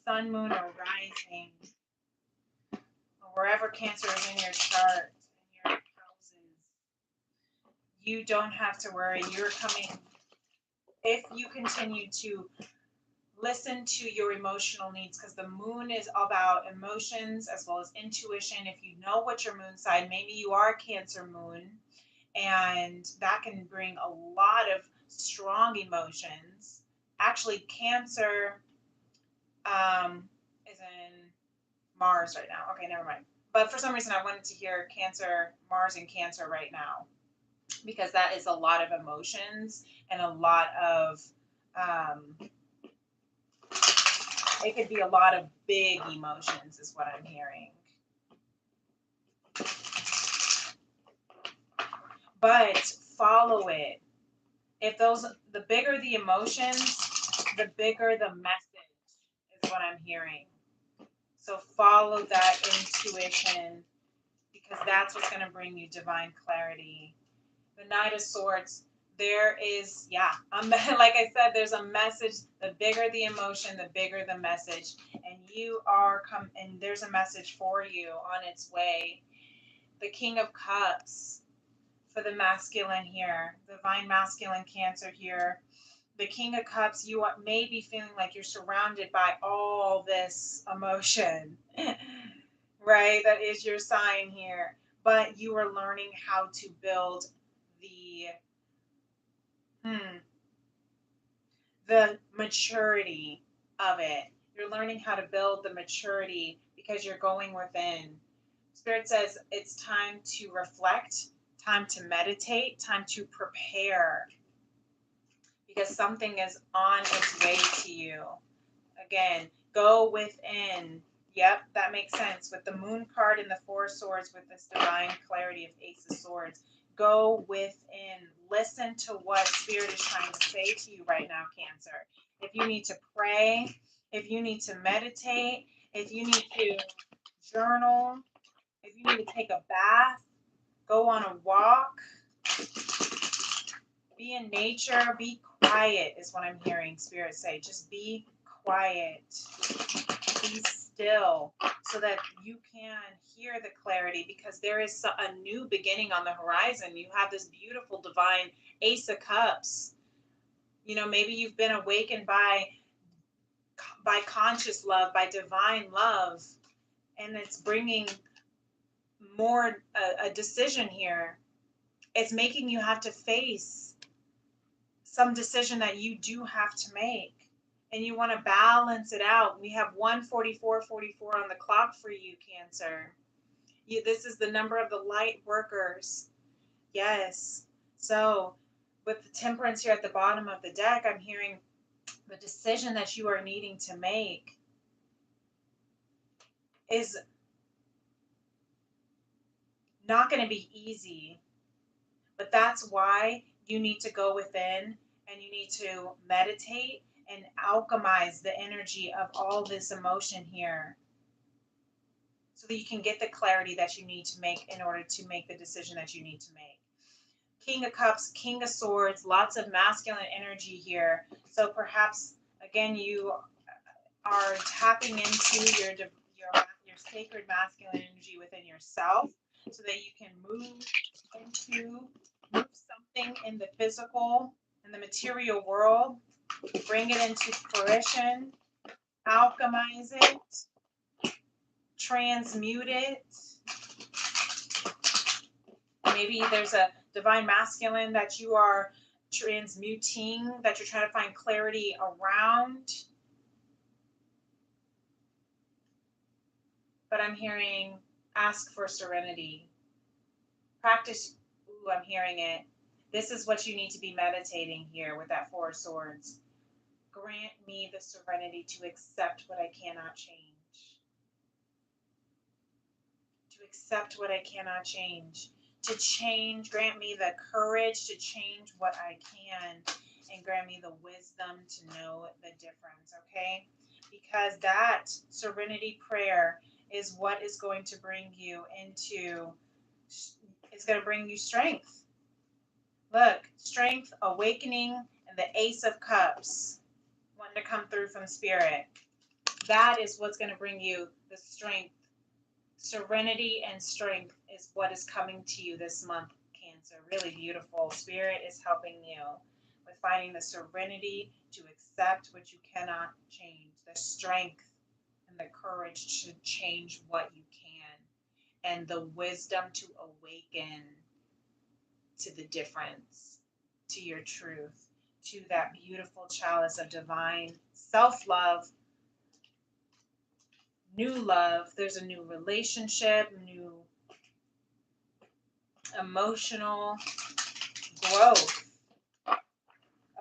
Sun, moon, or rising, or wherever Cancer is in your chart, in your houses, you don't have to worry. You're coming, if you continue to listen to your emotional needs, because the moon is about emotions as well as intuition. If you know what your moon sign, maybe you are a Cancer moon, and that can bring a lot of strong emotions. Actually, Cancer is in Mars right now. Okay, never mind. But for some reason, I wanted to hear Cancer, Mars in Cancer right now, because that is a lot of emotions and a lot of it could be a lot of big emotions, is what I'm hearing. But follow it. If the bigger the emotions, the bigger the message, is what I'm hearing. So follow that intuition, because that's what's going to bring you divine clarity. The Knight of Swords, there is, like I said, there's a message. The bigger the emotion, the bigger the message. And and there's a message for you on its way. The King of Cups for the masculine here, divine masculine Cancer here. The King of Cups, you may be feeling like you're surrounded by all this emotion, right? That is your sign here. But you are learning how to build the maturity of it. You're learning how to build the maturity because you're going within. Spirit says it's time to reflect, time to meditate, time to prepare, because something is on its way to you. Again, go within. Yep, that makes sense. With the Moon card and the Four of Swords, with this divine clarity of Ace of Swords, go within. Listen to what Spirit is trying to say to you right now, Cancer. If you need to pray, if you need to meditate, if you need to journal, if you need to take a bath, go on a walk, be in nature, be quiet, is what I'm hearing Spirit say. Just be quiet. Be still, so that you can hear the clarity, because there is a new beginning on the horizon. You have this beautiful divine Ace of Cups. You know, maybe you've been awakened by conscious love, by divine love, and it's bringing more a decision here. It's making you have to face some decision that you do have to make, and you want to balance it out. We have 14444 on the clock for you, Cancer. This is the number of the light workers. Yes. So with the Temperance here at the bottom of the deck, I'm hearing the decision that you are needing to make is not going to be easy, but that's why you need to go within and you need to meditate and alchemize the energy of all this emotion here so that you can get the clarity that you need to make in order to make the decision that you need to make. King of Cups, King of Swords, lots of masculine energy here. So perhaps, again, you are tapping into your sacred masculine energy within yourself so that you can move something in the physical, in the material world, bring it into fruition, alchemize it, transmute it. Maybe there's a divine masculine that you are transmuting, that you're trying to find clarity around. But I'm hearing ask for serenity. Practice, ooh, I'm hearing it. This is what you need to be meditating here with that Four of Swords. Grant me the serenity to accept what I cannot change. To accept what I cannot change. To change, grant me the courage to change what I can, and grant me the wisdom to know the difference, okay? Because that serenity prayer is what is going to bring you into, it's going to bring you strength. Look, strength, awakening, and the Ace of Cups wanting to come through from Spirit. That is what's going to bring you the strength. Serenity and strength is what is coming to you this month, Cancer. Really beautiful. Spirit is helping you with finding the serenity to accept what you cannot change, the strength and the courage to change what you can, and the wisdom to awaken to the difference, to your truth, to that beautiful chalice of divine self-love, new love. There's a new relationship, new emotional growth,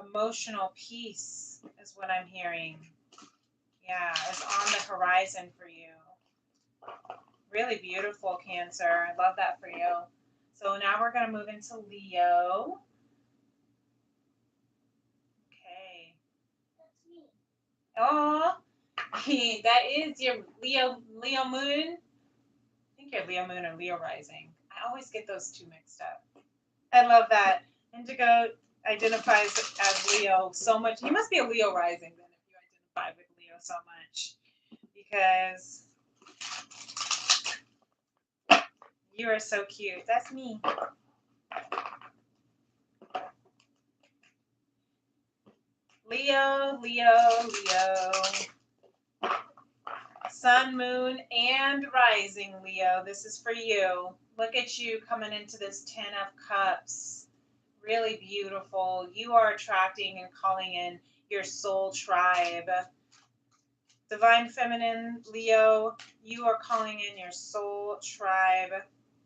emotional peace is what I'm hearing. Yeah, it's on the horizon for you. Really beautiful, Cancer. I love that for you. So now we're going to move into Leo. Okay. That's me. Oh, that is your Leo moon. I think you're Leo moon or Leo rising. I always get those two mixed up. I love that. Indigo identifies as Leo so much. He must be a Leo rising then if you identify with Leo so much, because you are so cute. That's me. Leo, Leo, Leo. Sun, moon, and rising, Leo. This is for you. Look at you coming into this 10 of Cups. Really beautiful. You are attracting and calling in your soul tribe. Divine Feminine, Leo, you are calling in your soul tribe,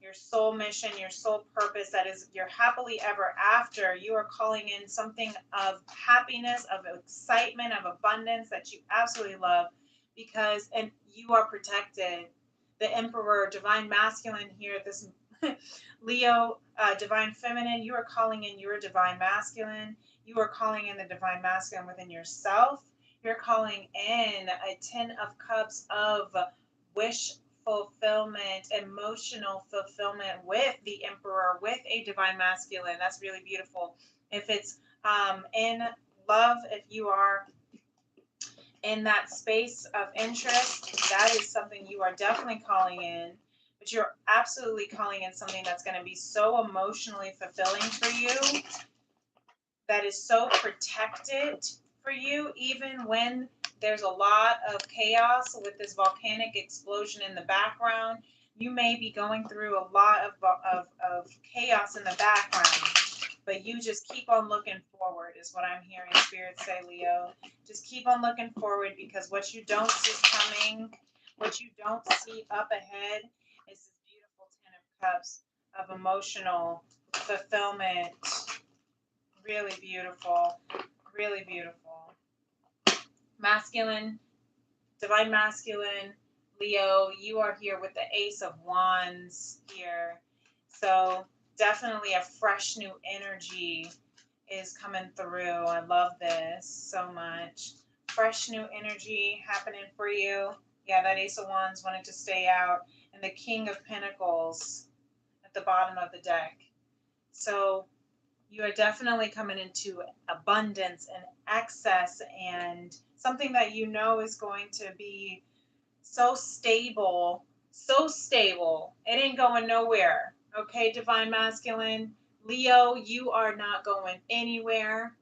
your soul mission, your soul purpose. That is your happily ever after. You are calling in something of happiness, of excitement, of abundance that you absolutely love, because, and you are protected. The Emperor, Divine Masculine here, this Leo, Divine Feminine, you are calling in your Divine Masculine. You are calling in the Divine Masculine within yourself. You're calling in a 10 of Cups of wish fulfillment, emotional fulfillment with the Emperor, with a Divine Masculine. That's really beautiful. If it's in love, if you are in that space of interest, that is something you are definitely calling in. But you're absolutely calling in something that's going to be so emotionally fulfilling for you, that is so protected for you, even when there's a lot of chaos with this volcanic explosion in the background. You may be going through a lot of chaos in the background, but you just keep on looking forward is what I'm hearing Spirit say, Leo. Just keep on looking forward, because what you don't see coming, what you don't see up ahead is this beautiful 10 of Cups of emotional fulfillment, Really beautiful. Really beautiful. Masculine, divine masculine, Leo, you are here with the Ace of Wands here. So definitely a fresh new energy is coming through. I love this so much. Fresh new energy happening for you. Yeah, that Ace of Wands wanted to stay out. And the King of Pentacles at the bottom of the deck. So you are definitely coming into abundance and excess and something that you know is going to be so stable, so stable. It ain't going nowhere. Okay, divine masculine. Leo, you are not going anywhere.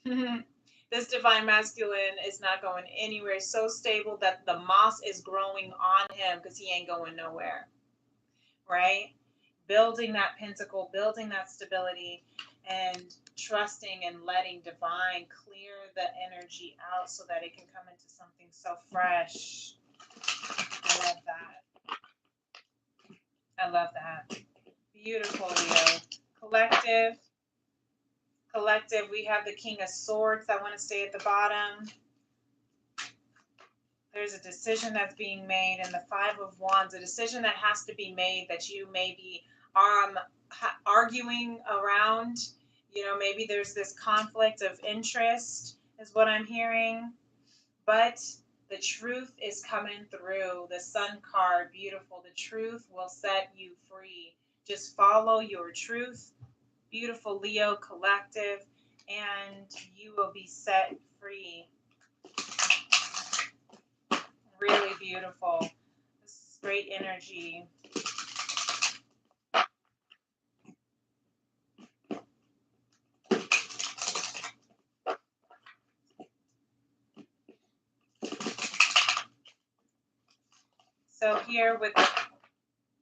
This divine masculine is not going anywhere. So stable that the moss is growing on him because he ain't going nowhere. Right? Building that pentacle, building that stability, and trusting and letting divine clear the energy out so that it can come into something so fresh. I love that. I love that. Beautiful, Leo. Collective. Collective, we have the King of Swords that want to stay at the bottom. There's a decision that's being made, and the Five of Wands, a decision that has to be made that you may be arguing around. You know, maybe there's this conflict of interest, is what I'm hearing. But the truth is coming through. The Sun card, beautiful. The truth will set you free. Just follow your truth. Beautiful, Leo collective, and you will be set free. Really beautiful. This is great energy. So here with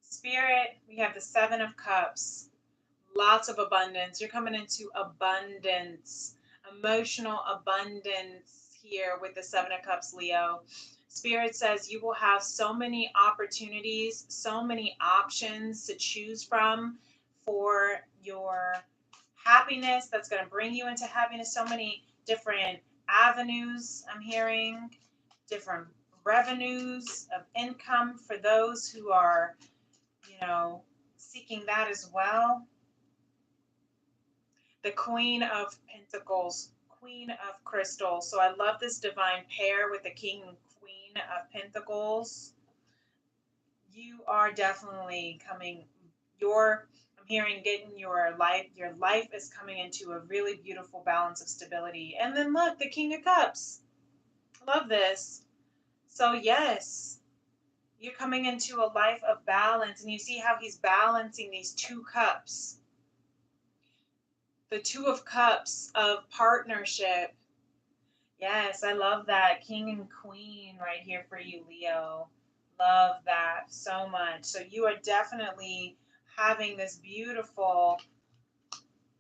Spirit, we have the Seven of Cups. Lots of abundance. You're coming into abundance, emotional abundance here with the Seven of Cups, Leo. Spirit says you will have so many opportunities, so many options to choose from for your happiness that's going to bring you into happiness. So many different avenues I'm hearing, different revenues of income for those who are, seeking that as well. The Queen of Pentacles, Queen of Crystals. So I love this divine pair with the King and Queen of Pentacles. You are definitely coming, I'm hearing getting your life is coming into a really beautiful balance of stability. And then look, the King of Cups. Love this. So yes, you're coming into a life of balance, and you see how he's balancing these two cups. The Two of Cups of partnership. Yes, I love that. King and Queen right here for you, Leo. Love that so much. So you are definitely having this beautiful,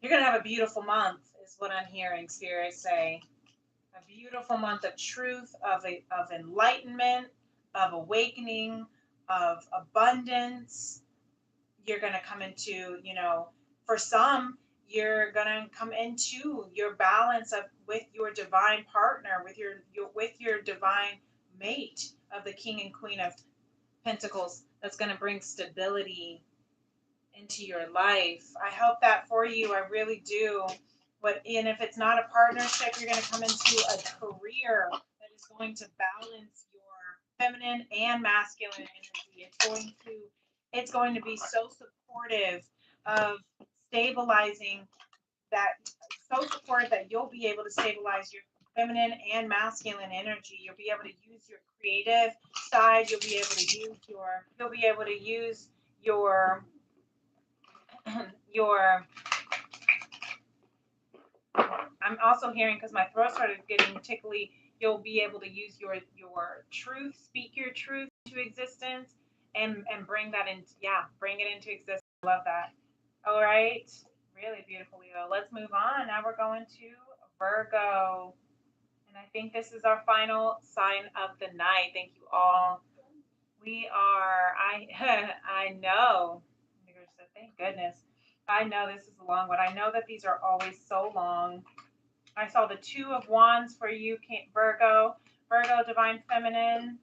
you're going to have a beautiful month is what I'm hearing Spirit say. A beautiful month of truth, of enlightenment, of awakening, of abundance. You're going to come into, for some, you're going to come into your balance of with your divine partner, with your divine mate of the King and Queen of Pentacles. That's going to bring stability into your life. I hope that for you. I really do. And if it's not a partnership, you're going to come into a career that is going to balance your feminine and masculine energy. It's going to be so supportive of stabilizing that, so supportive that you'll be able to stabilize your feminine and masculine energy. You'll be able to use your creative side. You'll be able to use your I'm also hearing, because my throat started getting tickly, you'll be able to use your truth, speak your truth to existence, and bring that in, bring it into existence. I love that. All right, really beautiful, Leo. Let's move on. Now we're going to Virgo, and I think this is our final sign of the night. Thank you all. We are I I know. Thank goodness. I know this is a long one. I know that these are always so long. I saw the Two of Wands for you, Virgo. Virgo, Divine Feminine.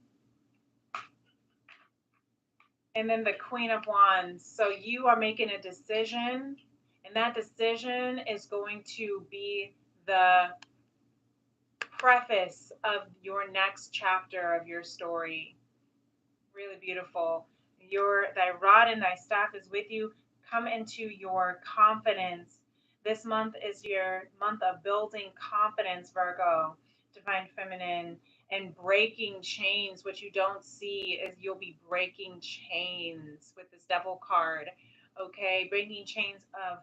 And then the Queen of Wands. So you are making a decision, and that decision is going to be the preface of your next chapter of your story. Really beautiful. Thy rod and thy staff is with you. Come into your confidence. This month is your month of building confidence, Virgo, Divine Feminine, and breaking chains. What you don't see is you'll be breaking chains with this Devil card. Okay, breaking chains of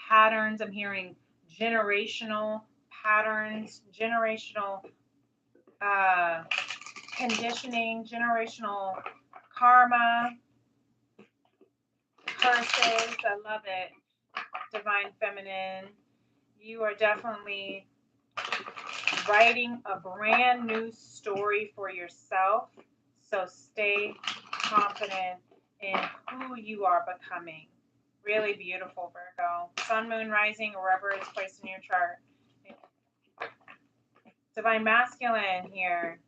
patterns. I'm hearing generational patterns, generational uh, conditioning, generational karma, curses. I love it. Divine Feminine. You are definitely writing a brand new story for yourself. So stay confident in who you are becoming. Really beautiful, Virgo. Sun, Moon, Rising, or wherever it's placed in your chart. Divine Masculine here.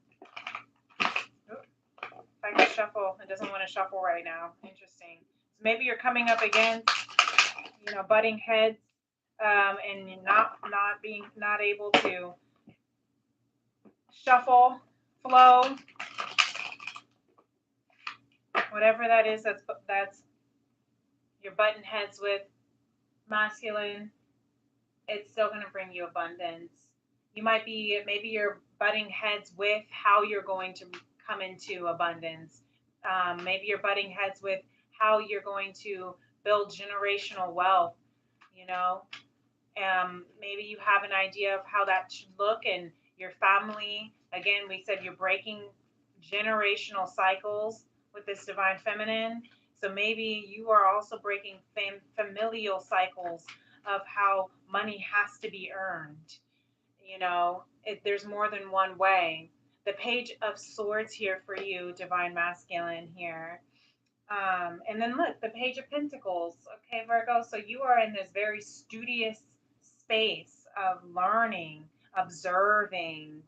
If I can shuffle, it doesn't want to shuffle right now. Interesting. So maybe you're coming up against, butting heads, and you're not able to shuffle, flow, whatever that is. That's you're butting heads with masculine. It's still going to bring you abundance. Maybe you're butting heads with how you're going to come into abundance. Maybe you're butting heads with how you're going to build generational wealth. You know, maybe you have an idea of how that should look in your family. Again, we said you're breaking generational cycles with this Divine Feminine. So maybe you are also breaking familial cycles of how money has to be earned. There's more than one way. The Page of Swords here for you, Divine Masculine here. And then look, the Page of Pentacles. Okay, Virgo. So you are in this very studious space of learning, observing.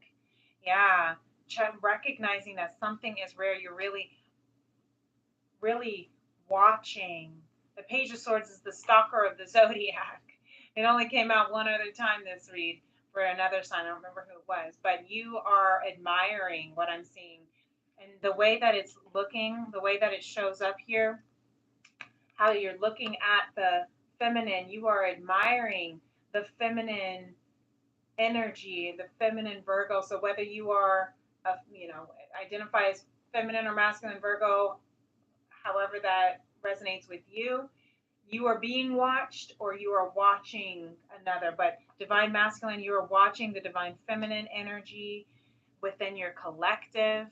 Yeah. Recognizing that something is rare. You're really, really watching. The Page of Swords is the stalker of the zodiac. It only came out one other time this read for another sign. I don't remember who it was. But you are admiring what I'm seeing. And the way that it's looking, the way that it shows up here, how you're looking at the feminine, you are admiring the feminine energy, the feminine Virgo. So whether you are, identify as feminine or masculine Virgo, however that resonates with you, you are being watched or you are watching another. But Divine Masculine, you are watching the Divine Feminine energy within your collective,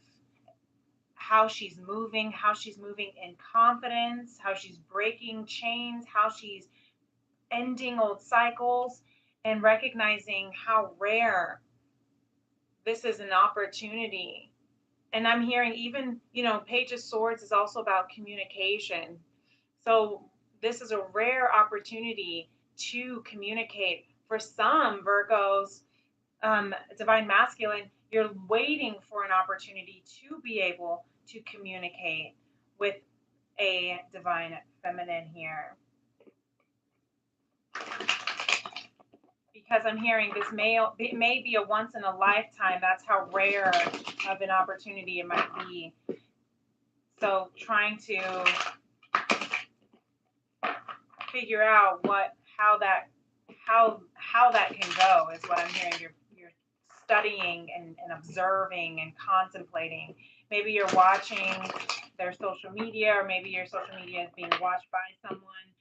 how she's moving in confidence, how she's breaking chains, how she's ending old cycles, and recognizing how rare this is an opportunity. And I'm hearing even, Page of Swords is also about communication. So this is a rare opportunity to communicate. For some Virgos, Divine Masculine, you're waiting for an opportunity to be able to communicate with a Divine Feminine here. Because I'm hearing this may be a once in a lifetime. That's how rare of an opportunity it might be. So trying to figure out how that can go is what I'm hearing. You're studying and observing and contemplating. Maybe you're watching their social media, or maybe your social media is being watched by someone,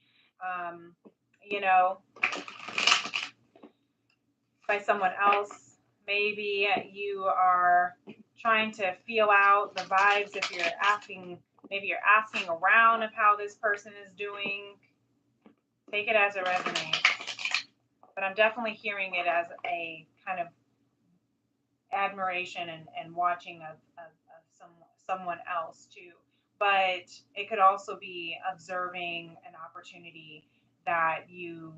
by someone else. Maybe you are trying to feel out the vibes. If you're asking, maybe you're asking around of how this person is doing. Take it as it resonates. But I'm definitely hearing it as a kind of admiration and watching of someone else too. But it could also be observing an opportunity that you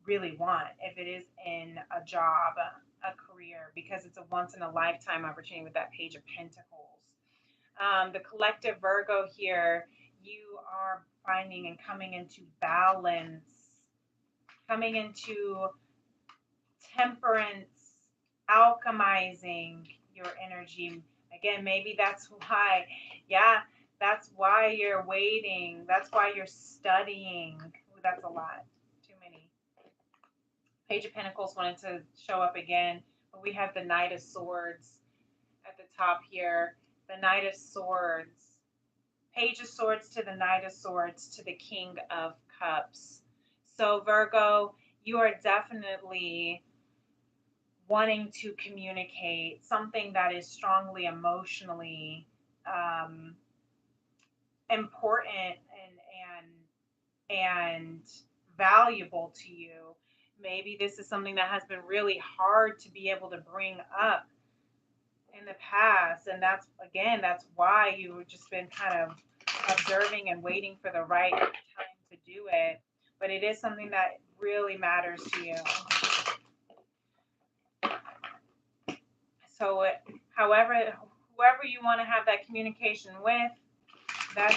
really want, if it is in a job, a career, because it's a once in a lifetime opportunity with that Page of Pentacles. The collective Virgo here, you are finding and coming into balance, coming into temperance, alchemizing your energy. Again, maybe that's why, yeah, that's why you're waiting. That's why you're studying. Ooh, that's a lot. Too many. Page of Pentacles wanted to show up again, but we have the Knight of Swords at the top here. The Knight of Swords. Page of Swords to the Knight of Swords to the King of Cups. So Virgo, you are definitely wanting to communicate something that is strongly emotionally um, important and valuable to you. Maybe this is something that has been really hard to be able to bring up in the past, and that's why you've just been kind of observing and waiting for the right time to do it. But it is something that really matters to you. So, whoever you want to have that communication with, that's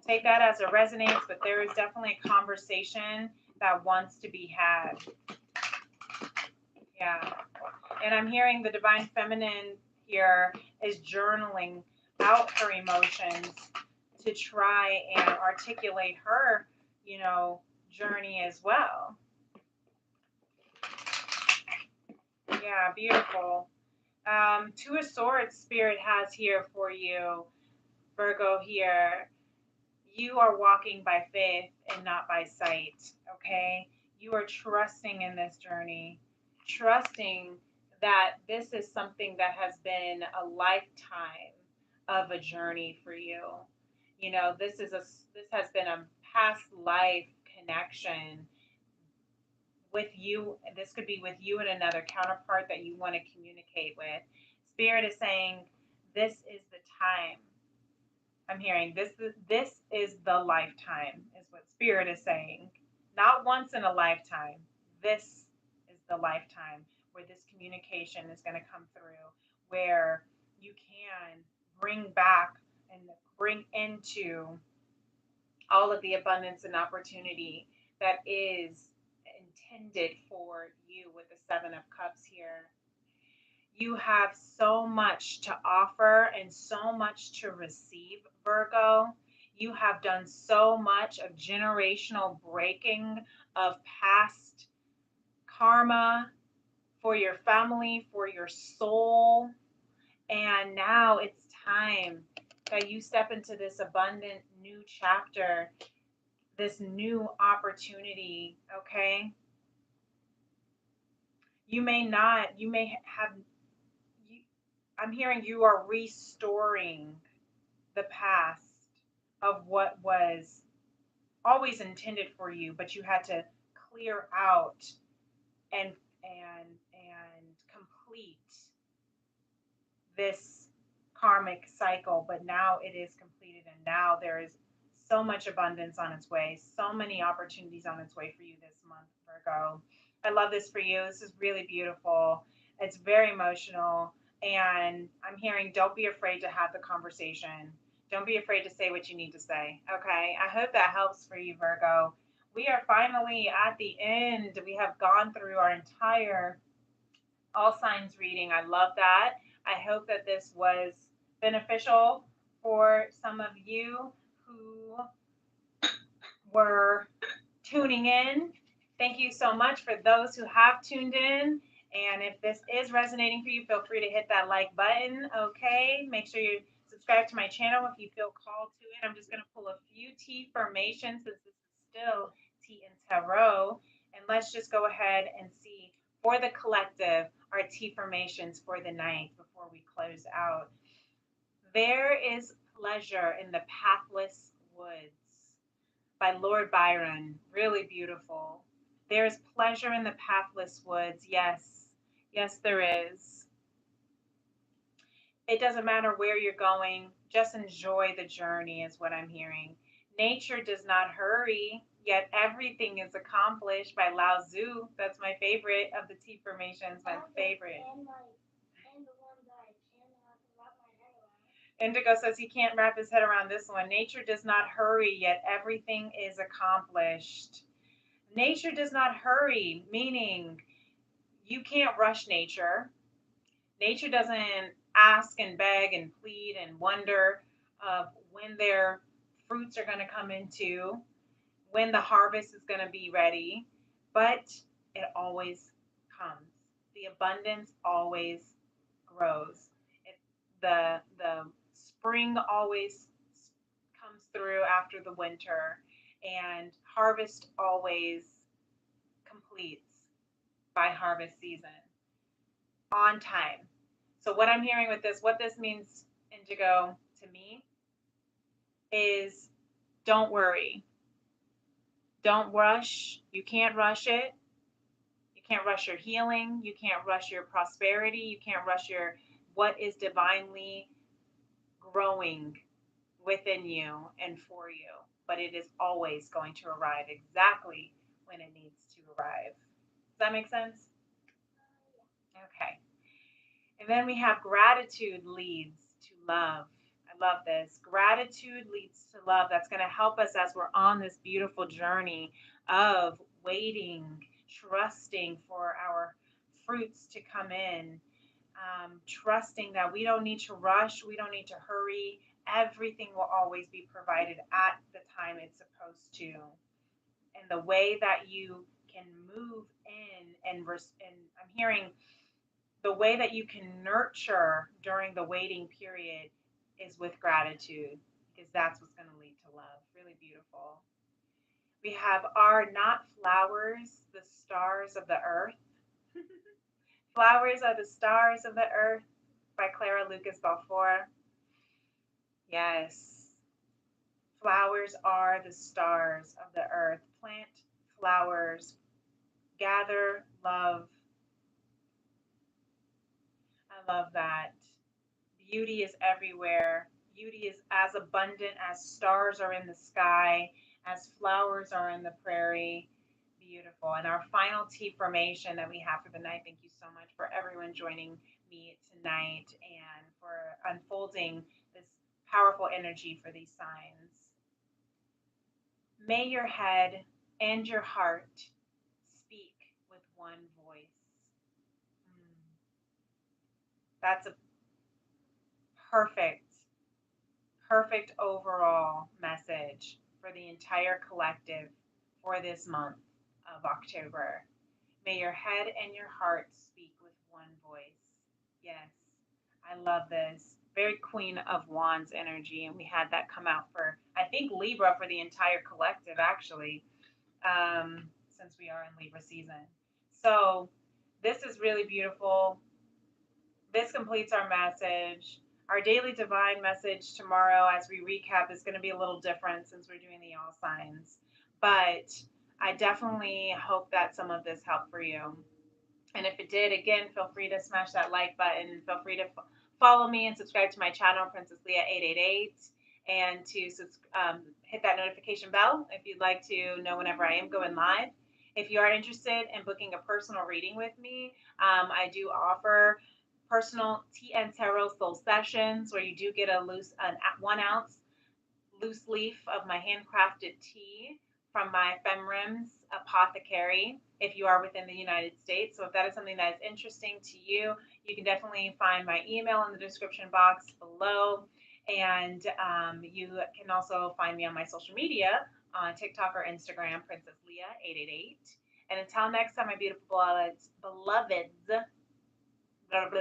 take that as a resonance. But there is definitely a conversation that wants to be had. Yeah, and I'm hearing the divine feminine here is journaling out her emotions to try and articulate her, journey as well. Yeah, beautiful. Two of Swords Spirit has here for you, Virgo here. You are walking by faith and not by sight, okay? You are trusting in this journey, trusting that this is something that has been a lifetime of a journey for you. This has been a past life connection with you. This could be with you and another counterpart that you want to communicate with. Spirit is saying this is the time. I'm hearing this is the lifetime is what Spirit is saying. Not once in a lifetime. This is the lifetime where this communication is going to come through, where you can bring back and bring into all of the abundance and opportunity that is intended for you with the Seven of Cups here. You have so much to offer and so much to receive, Virgo. You have done so much of generational breaking of past karma for your family, for your soul. And now it's time that you step into this abundant new chapter, this new opportunity, okay? You may not, you may have, you, I'm hearing you are restoring the past of what was always intended for you, but you had to clear out and complete this karmic cycle. But now it is completed, and now there is so much abundance on its way, so many opportunities on its way for you this month, Virgo. I love this for you. This is really beautiful. It's very emotional. And I'm hearing don't be afraid to have the conversation. Don't be afraid to say what you need to say. Okay. I hope that helps for you, Virgo. We are finally at the end. We have gone through our entire all signs reading. I love that. I hope that this was beneficial for some of you who were tuning in. Thank you so much for those who have tuned in. And if this is resonating for you, feel free to hit that like button. Okay. Make sure you subscribe to my channel if you feel called to it. I'm just going to pull a few Tea formations since this is still Tea and Tarot. And let's just go ahead and see for the collective our Tea formations for the night before we close out. There is pleasure in the pathless woods by Lord Byron. Really beautiful. There is pleasure in the pathless woods. Yes, yes, there is. It doesn't matter where you're going, just enjoy the journey, is what I'm hearing. Nature does not hurry. yet everything is accomplished by Lao Tzu. That's my favorite of the tea formations, my favorite. And the one that I cannot wrap my head around. Indigo says he can't wrap his head around this one. Nature does not hurry, yet everything is accomplished. Nature does not hurry, meaning you can't rush nature. Nature doesn't ask and beg and plead and wonder of when their fruits are going to come into, when the harvest is going to be ready, but it always comes. The abundance always grows. It, the spring always comes through after the winter, and harvest always completes by harvest season on time. So what I'm hearing with this, what this means, Indigo, to me is don't worry. Don't rush. You can't rush it. You can't rush your healing. You can't rush your prosperity. You can't rush your what is divinely growing within you and for you. But it is always going to arrive exactly when it needs to arrive. Does that make sense? Okay. And then we have gratitude leads to love. I love this. Gratitude leads to love. That's going to help us as we're on this beautiful journey of waiting, trusting for our fruits to come in, trusting that we don't need to rush, we don't need to hurry. Everything will always be provided at the time it's supposed to. And the way that you can move in and I'm hearing the way that you can nurture during the waiting period is with gratitude because that's what's going to lead to love. Really beautiful. We have Are Not Flowers the Stars of the Earth? Flowers are the stars of the earth by Clara Lucas Balfour. Yes, flowers are the stars of the earth. Plant flowers, gather love. I love that. Beauty is everywhere. Beauty is as abundant as stars are in the sky, as flowers are in the prairie. Beautiful. And our final tea formation that we have for the night. Thank you so much for everyone joining me tonight and for unfolding this powerful energy for these signs. May your head and your heart speak with one voice. Mm, that's a perfect perfect overall message for the entire collective for this month of October. May your head and your heart speak with one voice. Yes, I love this. Very Queen of Wands energy. And we had that come out for, I think, Libra for the entire collective, actually, since we are in Libra season. So this is really beautiful. This completes our message. Our daily divine message tomorrow, as we recap, is going to be a little different since we're doing the all signs. But I definitely hope that some of this helped for you. And if it did, again, feel free to smash that like button. Feel free to follow me and subscribe to my channel, Princess Leah 888, and to hit that notification bell if you'd like to know whenever I am going live. If you are interested in booking a personal reading with me, I do offer personal tea and tarot soul sessions where you do get an 1 ounce loose leaf of my handcrafted tea from my FemRems apothecary if you are within the United States. So if that is something that is interesting to you, you can definitely find my email in the description box below. And you can also find me on my social media on TikTok or Instagram, Princess Leah 888. And until next time, my beautiful beloveds, blah, blah, blah,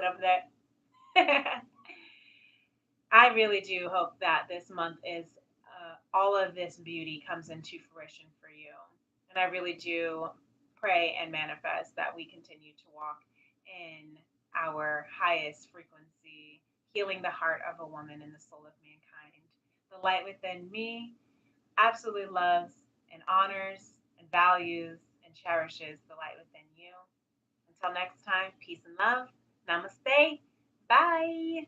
blah. I really do hope that this month is all of this beauty comes into fruition for you. And I really do pray and manifest that we continue to walk in our highest frequency, healing the heart of a woman and the soul of mankind. The light within me absolutely loves and honors and values and cherishes the light within you. Until next time, peace and love. Namaste. Bye.